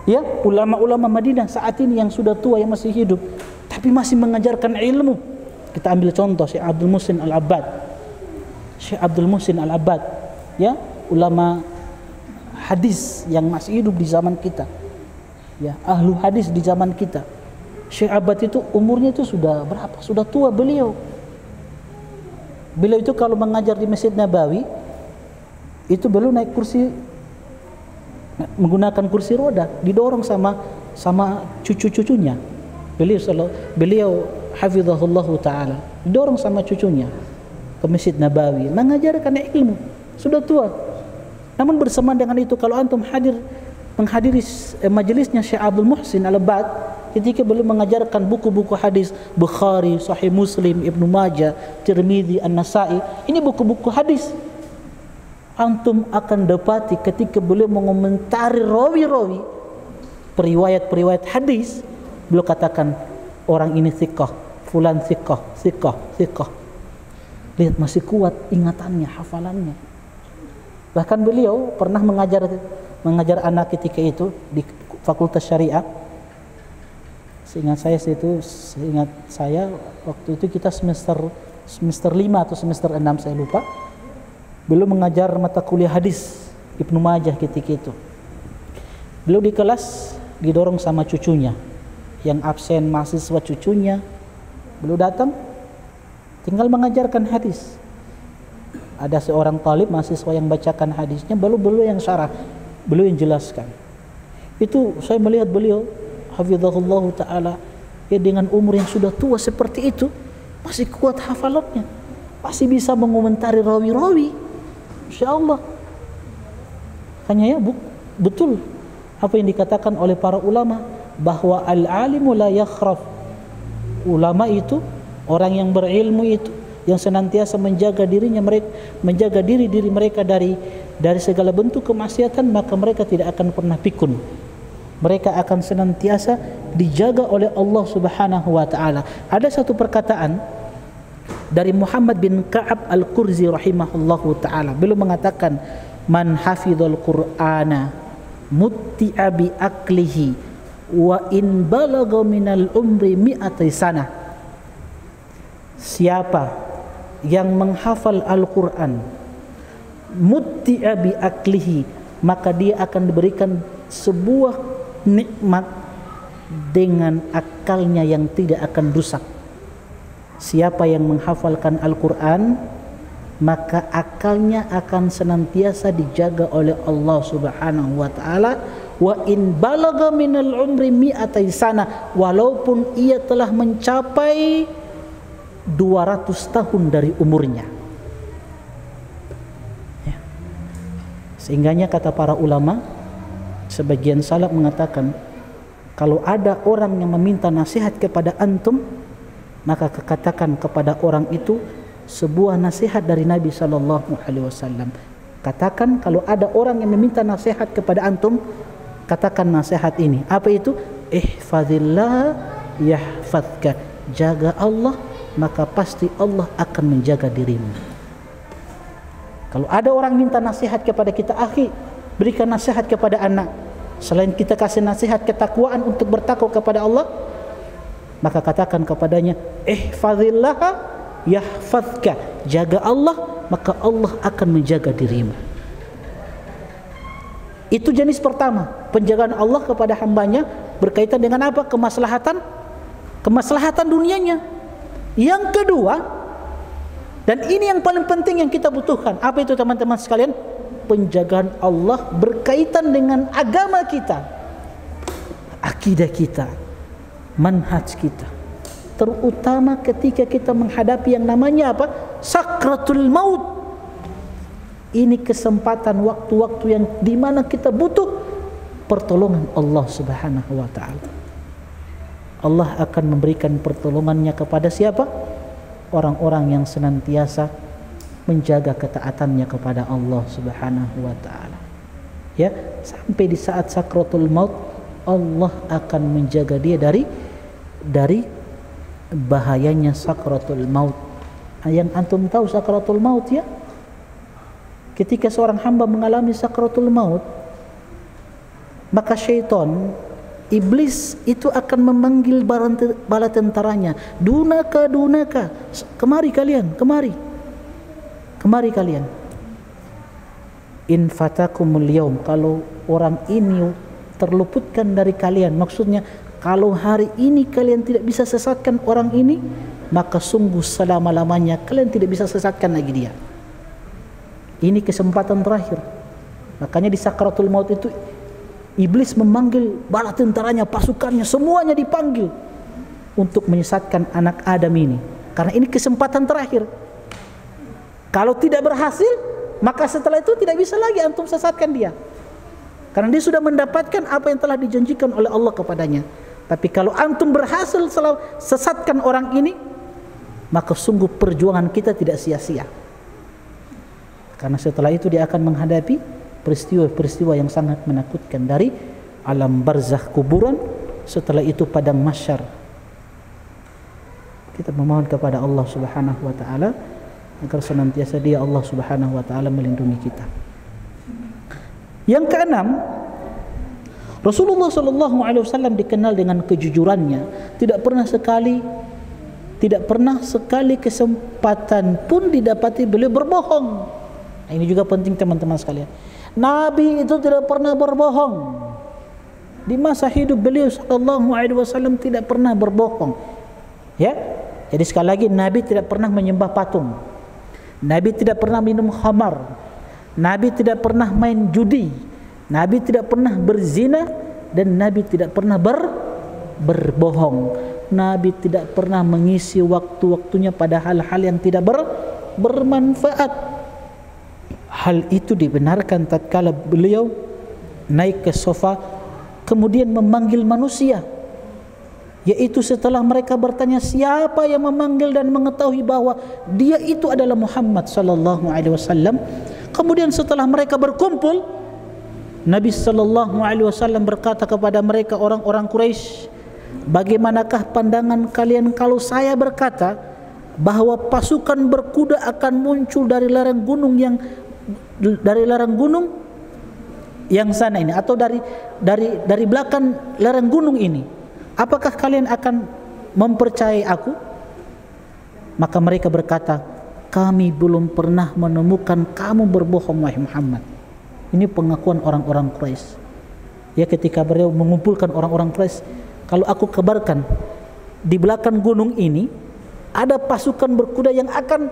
ya, ulama-ulama Madinah saat ini yang sudah tua, yang masih hidup, tapi masih mengajarkan ilmu. Kita ambil contoh Syekh Abdul Muhsin Al-Abbad. Syekh Abdul Muhsin Al-Abbad, ya, ulama hadis yang masih hidup di zaman kita. Ya, ahlu hadis di zaman kita. Syekh Abbad itu umurnya itu sudah berapa? Sudah tua beliau. Beliau itu kalau mengajar di Masjid Nabawi, itu beliau naik kursi, menggunakan kursi roda, didorong sama cucu-cucunya. Beliau hafizahullahu taala, didorong sama cucunya ke Masjid Nabawi mengajarkan ilmu. Sudah tua. Namun bersamaan dengan itu, kalau antum menghadiri majelisnya Syekh Abdul Muhsin Al-Abbad, ketika beliau mengajarkan buku-buku hadis Bukhari, Sahih Muslim, Ibnu Majah, Tirmidzi, An-Nasa'i, ini buku-buku hadis. Antum akan dapati ketika beliau mengomentari rawi-rawi, periwayat hadis, beliau katakan orang ini thiqah, fulan thiqah. Lihat masih kuat ingatannya, hafalannya. Bahkan beliau pernah mengajar anak ketika itu di Fakultas Syariah. Seingat saya waktu itu kita semester 5 atau semester 6 saya lupa. Beliau mengajar mata kuliah hadis Ibnu Majah ketika itu. Beliau di kelas didorong sama cucunya yang absen, mahasiswa cucunya. Beliau datang tinggal mengajarkan hadis. Ada seorang talib mahasiswa yang bacakan hadisnya, beliau yang syarah, beliau yang jelaskan. Itu saya melihat beliau hafizahullah taala ya, dengan umur yang sudah tua seperti itu masih kuat hafalannya, masih bisa mengomentari rawi-rawi. Insyaallah. Hanya ya betul apa yang dikatakan oleh para ulama bahwa al-alimu la yakhraf. Ulama itu, orang yang berilmu itu yang senantiasa menjaga dirinya mereka, menjaga diri mereka dari segala bentuk kemaksiatan, maka mereka tidak akan pernah pikun. Mereka akan senantiasa dijaga oleh Allah Subhanahu wa taala. Ada satu perkataan dari Muhammad bin Ka'ab Al-Qurzi rahimahullahu taala. Beliau mengatakan, "Man hafizal Qur'ana mutti'a bi aklihi wa in balagha minal umri mi'ati sanah." Siapa yang menghafal Al-Quran mutti'a bi aklihi, maka dia akan diberikan sebuah nikmat dengan akalnya yang tidak akan rusak. Siapa yang menghafalkan Al-Quran, maka akalnya akan senantiasa dijaga oleh Allah Subhanahu wa taala. Wa in balagha minal umri mi'atai sana, walaupun ia telah mencapai 200 tahun dari umurnya. Ya. Sehingganya kata para ulama, sebagian salaf mengatakan, kalau ada orang yang meminta nasihat kepada antum, maka katakan kepada orang itu sebuah nasihat dari Nabi sallallahu alaihi wasallam. Katakan kalau ada orang yang meminta nasihat kepada antum, katakan nasihat ini. Apa itu? Ihfazillah yahfazka. Jaga Allah, maka pasti Allah akan menjaga dirimu. Kalau ada orang minta nasihat kepada kita, akhi, berikan nasihat kepada anak. Selain kita kasih nasihat ketakwaan untuk bertakwa kepada Allah, maka katakan kepadanya, ihfazillah yahfazka. Jaga Allah, maka Allah akan menjaga dirimu. Itu jenis pertama, penjagaan Allah kepada hambanya berkaitan dengan apa? Kemaslahatan dunianya. Yang kedua, dan ini yang paling penting yang kita butuhkan, apa itu teman-teman sekalian? Penjagaan Allah berkaitan dengan agama kita, akidah kita, manhaj kita, terutama ketika kita menghadapi yang namanya apa? Sakratul maut. Ini kesempatan waktu-waktu yang dimana kita butuh pertolongan Allah Subhanahu wa ta'ala. Allah akan memberikan pertolongannya kepada siapa? Orang-orang yang senantiasa menjaga ketaatannya kepada Allah Subhanahu wa ta'ala. Ya, sampai di saat sakratul maut Allah akan menjaga dia dari bahayanya sakratul maut. Yang antum tahu sakratul maut ya? Ketika seorang hamba mengalami sakratul maut, maka syaitan, iblis itu akan memanggil bala tentaranya, dunaka, kemari kalian, kemari kalian. In fatakumul yaum, kalau orang ini terluputkan dari kalian, maksudnya kalau hari ini kalian tidak bisa sesatkan orang ini, maka sungguh selama-lamanya kalian tidak bisa sesatkan lagi dia. Ini kesempatan terakhir. Makanya di sakratul maut itu iblis memanggil bala tentaranya, pasukannya, semuanya dipanggil untuk menyesatkan anak Adam ini. Karena ini kesempatan terakhir. Kalau tidak berhasil, maka setelah itu tidak bisa lagi antum sesatkan dia. Karena dia sudah mendapatkan apa yang telah dijanjikan oleh Allah kepadanya. Tapi kalau antum berhasil sesatkan orang ini, maka sungguh perjuangan kita tidak sia-sia. Karena setelah itu dia akan menghadapi peristiwa-peristiwa yang sangat menakutkan dari alam barzakh kuburan, setelah itu padang mahsyar. Kita memohon kepada Allah Subhanahu wa taala agar senantiasa dia Allah Subhanahu wa taala melindungi kita. Yang keenam, Rasulullah sallallahu alaihi wasallam dikenal dengan kejujurannya. Tidak pernah sekali kesempatan pun didapati beliau berbohong. Ini juga penting teman-teman sekalian. Nabi itu tidak pernah berbohong. Di masa hidup beliau sallallahu alaihi wasallam tidak pernah berbohong. Ya. Jadi sekali lagi Nabi tidak pernah menyembah patung. Nabi tidak pernah minum khamar. Nabi tidak pernah main judi. Nabi tidak pernah berzina dan Nabi tidak pernah berbohong. Nabi tidak pernah mengisi waktu-waktunya pada hal-hal yang tidak bermanfaat. Hal itu dibenarkan tatkala beliau naik ke sofa kemudian memanggil manusia, yaitu setelah mereka bertanya siapa yang memanggil dan mengetahui bahwa dia itu adalah Muhammad sallallahu alaihi wasallam. Kemudian setelah mereka berkumpul, Nabi sallallahu alaihi wasallam berkata kepada mereka, orang-orang Quraisy, bagaimanakah pandangan kalian kalau saya berkata bahwa pasukan berkuda akan muncul dari lereng gunung yang sana ini, atau dari belakang lereng gunung ini? Apakah kalian akan mempercayai aku? Maka mereka berkata, kami belum pernah menemukan kamu berbohong wahai Muhammad. Ini pengakuan orang-orang Quraisy. Ya, ketika beliau mengumpulkan orang-orang Quraisy, kalau aku kabarkan di belakang gunung ini ada pasukan berkuda yang akan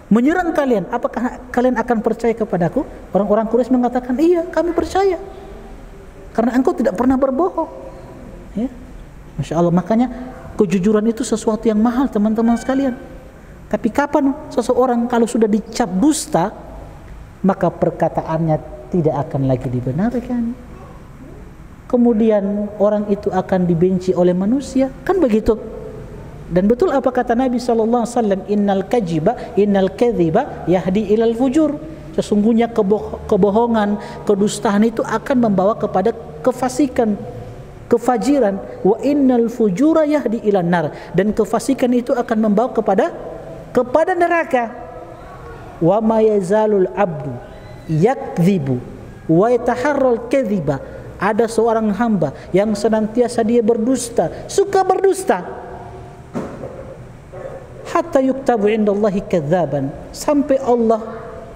menyerang kalian, apakah kalian akan percaya kepadaku? Orang-orang Quraisy mengatakan, iya, kami percaya, karena engkau tidak pernah berbohong. Ya, Masya Allah. Makanya kejujuran itu sesuatu yang mahal teman-teman sekalian. Tapi kapan seseorang kalau sudah dicap dusta, maka perkataannya tidak akan lagi dibenarkan, kemudian orang itu akan dibenci oleh manusia, kan begitu? Dan betul apa kata Nabi sallallahu alaihi wasallam, innal kadhiba yahdi ilal fujur. Sesungguhnya kebohongan, kedustaan itu akan membawa kepada kefasikan, kefajiran. Wa innal fujura yahdi ilan nar. Dan kefasikan itu akan membawa kepada neraka. Wa ma yazalul abdu yakdzibu wa yataharral kadhiba. Ada seorang hamba yang senantiasa dia berdusta, suka berdusta, hatta yuktabu indallahi kadzaban, sampai Allah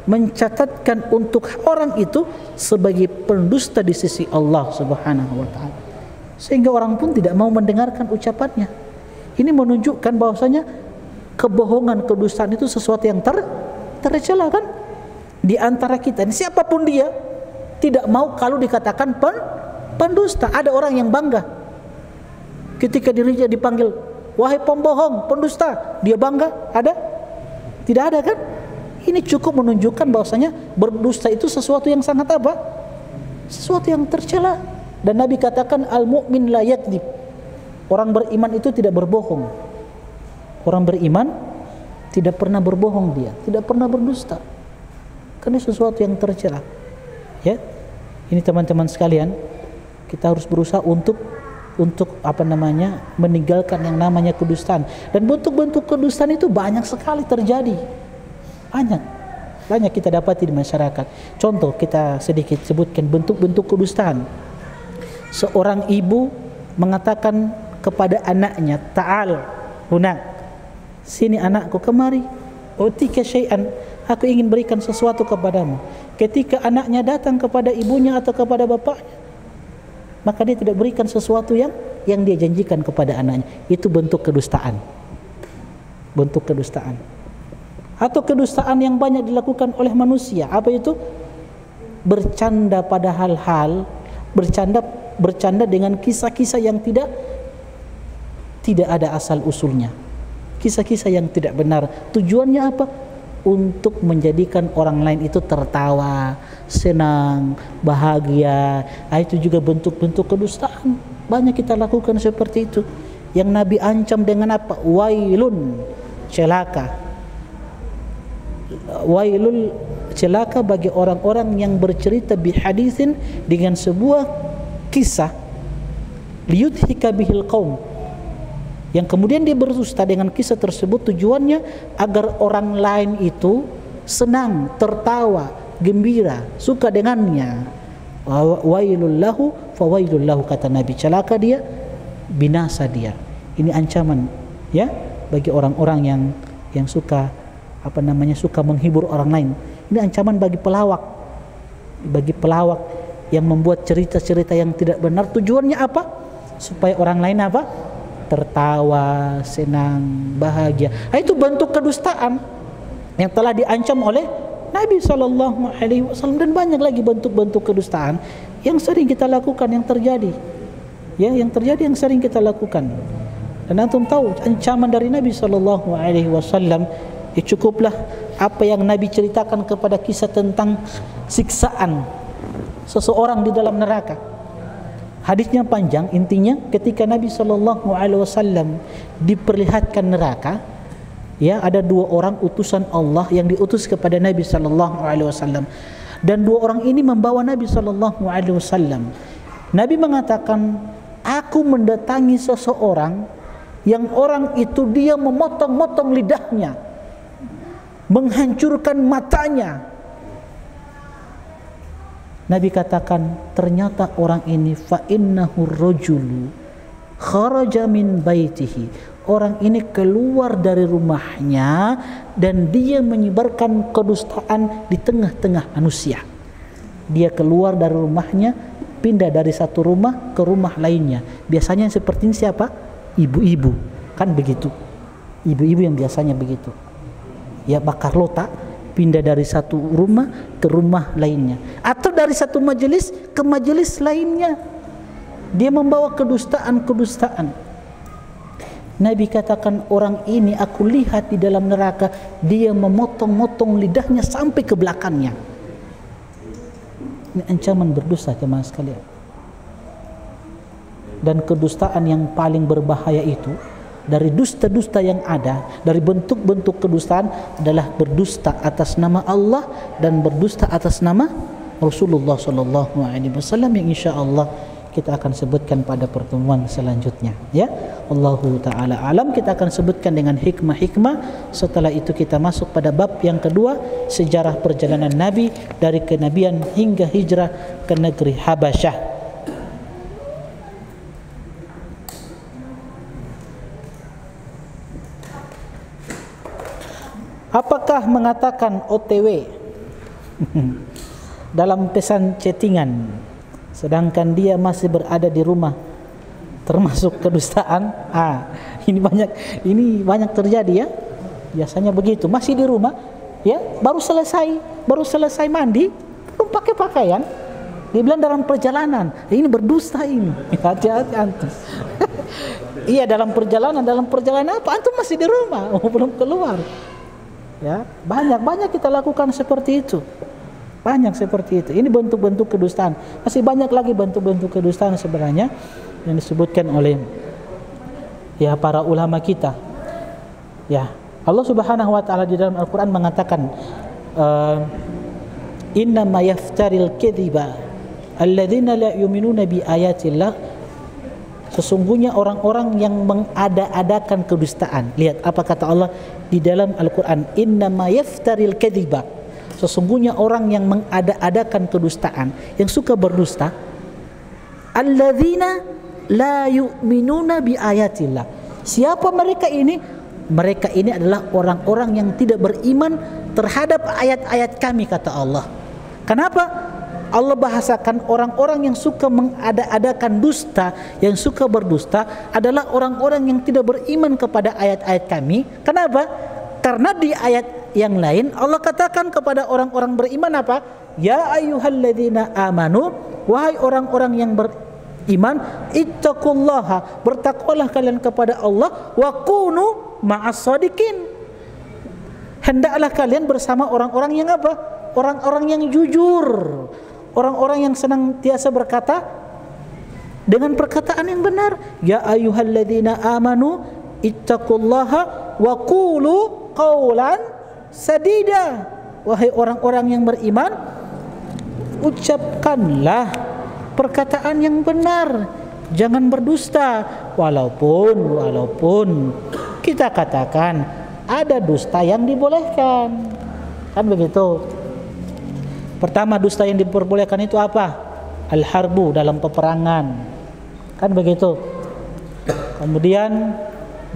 mencatatkan untuk orang itu sebagai pendusta di sisi Allah Subhanahu wa taala, sehingga orang pun tidak mau mendengarkan ucapannya. Ini menunjukkan bahwasanya kebohongan, kedustaan itu sesuatu yang tercela, kan? Di antara kita, siapapun dia tidak mau kalau dikatakan pendusta. Ada orang yang bangga ketika dirinya dipanggil, wahai pembohong, pendusta, dia bangga? Ada? Tidak ada, kan? Ini cukup menunjukkan bahwasanya berdusta itu sesuatu yang sangat apa? Sesuatu yang tercela. Dan Nabi katakan, al-mu'min la yakdzib. Orang beriman itu tidak berbohong. Orang beriman tidak pernah berbohong, dia tidak pernah berdusta. Karena sesuatu yang tercela. Ya. Ini teman-teman sekalian, kita harus berusaha untuk meninggalkan yang namanya kedustaan. Dan bentuk-bentuk kedustaan itu banyak sekali terjadi. Banyak kita dapati di masyarakat. Contoh, kita sedikit sebutkan bentuk-bentuk kedustaan. Seorang ibu mengatakan kepada anaknya, ta'al huna, sini anakku, kemari, utika syai'an, aku ingin berikan sesuatu kepadamu. Ketika anaknya datang kepada ibunya atau kepada bapaknya, maka dia tidak berikan sesuatu yang dia janjikan kepada anaknya. Itu bentuk kedustaan. Bentuk kedustaan. Atau kedustaan yang banyak dilakukan oleh manusia. Apa itu? Bercanda pada hal-hal, bercanda dengan kisah-kisah yang tidak ada asal usulnya. Kisah-kisah yang tidak benar. Tujuannya apa? Untuk menjadikan orang lain itu tertawa, senang, bahagia. Itu juga bentuk-bentuk kedustaan. Banyak kita lakukan seperti itu. Yang Nabi ancam dengan apa? Wailun, celaka. Wailul, celaka bagi orang-orang yang bercerita bihaditsin, dengan sebuah kisah, liyudhika bihil qaum, yang kemudian dia berdusta dengan kisah tersebut. Tujuannya agar orang lain itu senang, tertawa, gembira, suka dengannya. Wailul lahu fawailul lahu, kata Nabi, celaka dia, binasa dia. Ini ancaman, ya, bagi orang-orang yang suka suka menghibur orang lain. Ini ancaman bagi pelawak. Bagi pelawak yang membuat cerita-cerita yang tidak benar, tujuannya apa? Supaya orang lain apa? Tertawa, senang, bahagia. Itu bentuk kedustaan yang telah diancam oleh Nabi SAW, dan banyak lagi bentuk-bentuk kedustaan yang sering kita lakukan, yang terjadi. Ya, yang terjadi, yang sering kita lakukan. Dan antum tahu ancaman dari Nabi SAW, cukuplah apa yang Nabi ceritakan kepada kisah tentang siksaan seseorang di dalam neraka. Hadisnya panjang, intinya ketika Nabi SAW diperlihatkan neraka, ya, ada 2 orang utusan Allah yang diutus kepada Nabi SAW, dan 2 orang ini membawa Nabi SAW. Nabi mengatakan, aku mendatangi seseorang yang orang itu dia memotong-motong lidahnya, menghancurkan matanya. Nabi katakan, ternyata orang ini fa innahu rajulu kharaja min baitihi. Orang ini keluar dari rumahnya dan dia menyebarkan kedustaan di tengah-tengah manusia. Dia keluar dari rumahnya, pindah dari satu rumah ke rumah lainnya. Biasanya seperti ini siapa? Ibu-ibu, kan begitu. Ibu-ibu yang biasanya begitu. Ya, bakar lota, pindah dari satu rumah ke rumah lainnya, atau dari satu majelis ke majelis lainnya. Dia membawa kedustaan-kedustaan. Nabi katakan, orang ini aku lihat di dalam neraka, dia memotong-motong lidahnya sampai ke belakangnya. Ini ancaman berdusta, jemaah sekalian. Dan kedustaan yang paling berbahaya itu, dari dusta-dusta yang ada, dari bentuk-bentuk kedustaan, adalah berdusta atas nama Allah dan berdusta atas nama Rasulullah SAW, yang insya Allah kita akan sebutkan pada pertemuan selanjutnya. Ya, Allahu Ta'ala alam. Kita akan sebutkan dengan hikmah-hikmah. Setelah itu kita masuk pada bab yang kedua, sejarah perjalanan Nabi dari kenabian hingga hijrah ke negeri Habasyah. Apakah mengatakan OTW dalam pesan chattingan sedangkan dia masih berada di rumah termasuk kedustaan? Ini banyak terjadi, ya. Biasanya begitu, masih di rumah, ya, baru selesai mandi, belum pakai pakaian, dia bilang dalam perjalanan. Ini berdusta ini. Hati-hati antum. Iya, dalam perjalanan apa? Antum masih di rumah, belum keluar. Ya, banyak kita lakukan seperti itu. Banyak seperti itu. Ini bentuk-bentuk kedustaan. Masih banyak lagi bentuk-bentuk kedustaan sebenarnya yang disebutkan oleh para ulama kita. Ya, Allah Subhanahu wa taala di dalam Al-Qur'an mengatakan, innama yaftaril kadhiba alladzina la yu'minuna bi ayatillah. Sesungguhnya orang-orang yang mengada-adakan kedustaan. Lihat apa kata Allah di dalam Al-Quran, innama yaftaril kadhiba. Sesungguhnya orang yang mengada-adakan kedustaan, yang suka berdusta, alladzina la yu'minuna bi ayatillah. Siapa mereka ini? Mereka ini adalah orang-orang yang tidak beriman terhadap ayat-ayat kami, kata Allah. Kenapa? Allah bahasakan orang-orang yang suka mengada-adakan dusta, yang suka berdusta adalah orang-orang yang tidak beriman kepada ayat-ayat kami. Kenapa? Karena di ayat yang lain Allah katakan kepada orang-orang beriman apa? Ya ayyuhalladzina amanu, wahai orang-orang yang beriman, ittaqullaha, bertakwalah kalian kepada Allah, wa kunu ma'as shadiqin. Hendaklah kalian bersama orang-orang yang apa? Orang-orang yang jujur. Orang-orang yang senantiasa berkata dengan perkataan yang benar. Ya ayyuhalladzina amanu ittaqullaha wa qulu qawlan sadida. Wahai orang-orang yang beriman, ucapkanlah perkataan yang benar, jangan berdusta. Walaupun kita katakan ada dusta yang dibolehkan, kan begitu. Pertama, dusta yang diperbolehkan itu apa? Al-harbu, dalam peperangan, kan begitu. Kemudian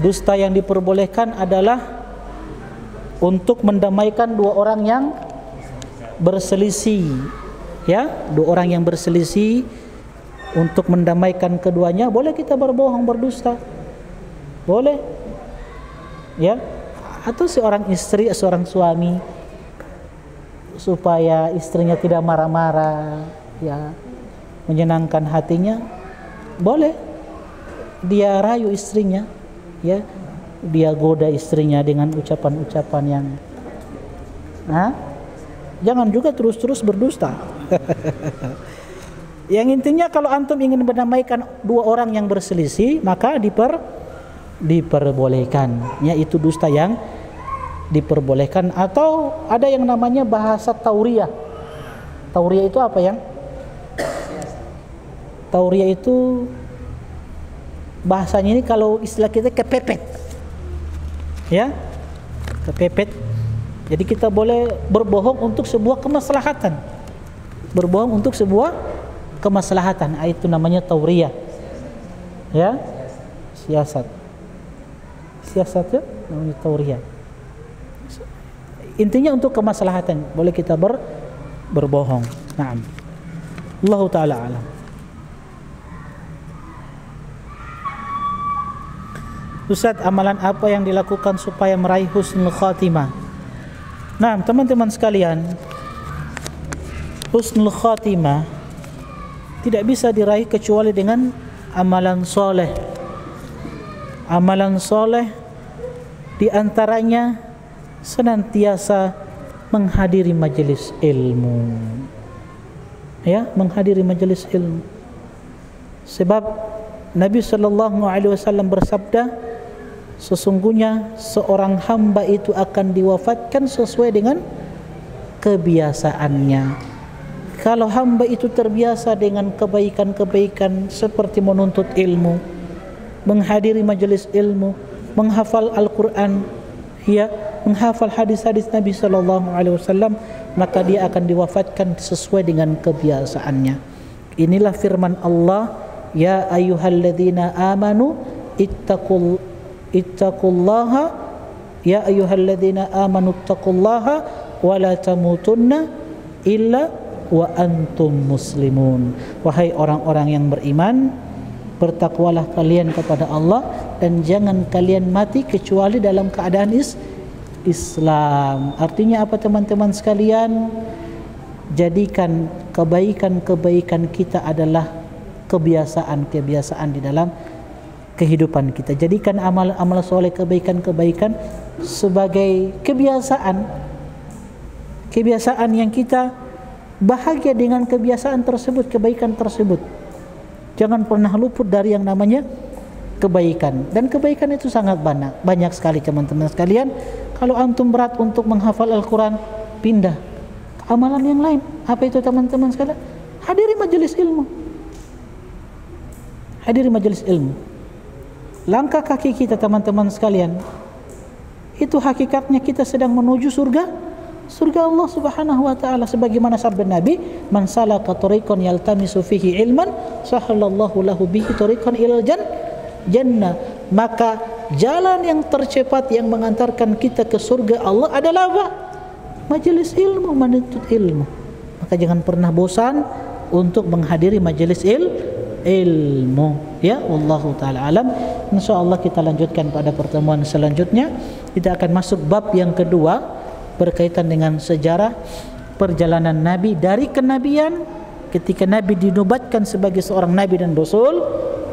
dusta yang diperbolehkan adalah untuk mendamaikan dua orang yang berselisih, ya, dua orang yang berselisih, untuk mendamaikan keduanya boleh kita berbohong, berdusta, boleh, ya. Atau seorang istri, seorang suami, supaya istrinya tidak marah-marah, ya, menyenangkan hatinya, boleh dia rayu istrinya, ya, dia goda istrinya dengan ucapan-ucapan yang, jangan juga terus-terus berdusta. Yang intinya kalau antum ingin mendamaikan dua orang yang berselisih, maka diperbolehkan, yaitu dusta yang diperbolehkan. Atau ada yang namanya bahasa tauriyah. Tauriyah itu apa yang? Tauriyah itu bahasanya ini kalau istilah kita kepepet, ya, kepepet. Jadi kita boleh berbohong untuk sebuah kemaslahatan, berbohong untuk sebuah kemaslahatan, itu namanya tauriyah, ya, siasat, ya, namanya tauriyah. Intinya untuk kemaslahatan boleh kita berbohong. Naam. Allah taala alam. Ustaz, amalan apa yang dilakukan supaya meraih husnul khatimah? Nah, teman-teman sekalian, husnul khatimah tidak bisa diraih kecuali dengan amalan soleh. Amalan soleh diantaranya senantiasa menghadiri majelis ilmu, ya, menghadiri majelis ilmu. Sebab Nabi sallallahu alaihi wasallam bersabda, sesungguhnya seorang hamba itu akan diwafatkan sesuai dengan kebiasaannya. Kalau hamba itu terbiasa dengan kebaikan-kebaikan seperti menuntut ilmu, menghadiri majelis ilmu, menghafal Al-Quran, ya, menghafal hadis-hadis Nabi sallallahu alaihi wasallam, maka dia akan diwafatkan sesuai dengan kebiasaannya. Inilah firman Allah, ya ayyuhalladzina amanu ittaqullaha, ya ayyuhalladzina amanu ittaqullaha wa la tamutunna illa wa antum muslimun. Wahai orang-orang yang beriman, bertakwalah kalian kepada Allah dan jangan kalian mati kecuali dalam keadaan Islam. Artinya apa teman-teman sekalian? Jadikan kebaikan-kebaikan kita adalah kebiasaan-kebiasaan di dalam kehidupan kita. Jadikan amal-amal soleh, kebaikan-kebaikan sebagai kebiasaan. Kebiasaan yang kita bahagia dengan kebiasaan tersebut, kebaikan tersebut. Jangan pernah luput dari yang namanya kebaikan. Dan kebaikan itu sangat banyak sekali teman-teman sekalian. Kalau antum berat untuk menghafal Al-Quran, pindah ke amalan yang lain. Apa itu teman-teman sekalian? Hadiri majelis ilmu. Hadiri majelis ilmu. Langkah kaki kita teman-teman sekalian, itu hakikatnya kita sedang menuju surga Allah subhanahu wa ta'ala. Sebagaimana sabda Nabi, man salaka tariqan yaltamisu fihi ilman sahalallahu lahu bihi tariqan ilal jannah. Maka jalan yang tercepat yang mengantarkan kita ke surga Allah adalah apa? Majelis ilmu, menuntut ilmu. Maka jangan pernah bosan untuk menghadiri majelis ilmu, ya. Wallahu taala alam. Insyaallah kita lanjutkan pada pertemuan selanjutnya. Kita akan masuk bab yang kedua berkaitan dengan sejarah perjalanan Nabi dari kenabian, ketika Nabi dinobatkan sebagai seorang nabi dan rasul,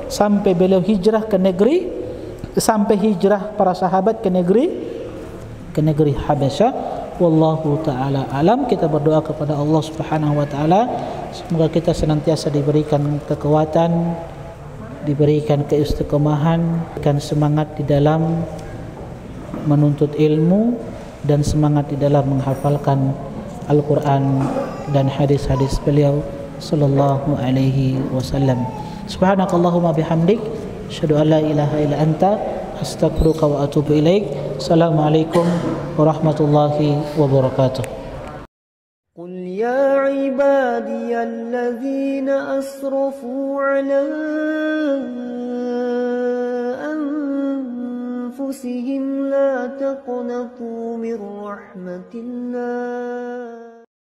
sampai beliau hijrah ke negeri, sampai hijrah para sahabat ke negeri Habasyah. Wallahu taala alam. Kita berdoa kepada Allah Subhanahu wa taala, semoga kita senantiasa diberikan kekuatan, diberikan keistiqomahan, dan semangat di dalam menuntut ilmu dan semangat di dalam menghafalkan Al-Quran dan hadis-hadis beliau sallallahu alaihi wasallam. Subhanakallahumma bihamdik, asyhadu an la ilaha illa anta, astaghfiruka wa atubu ilaik. Assalamualaikum warahmatullahi wabarakatuh. قل يا عبادي الذين أسرفوا على أنفسهم لا تقنطوا من رحمة الله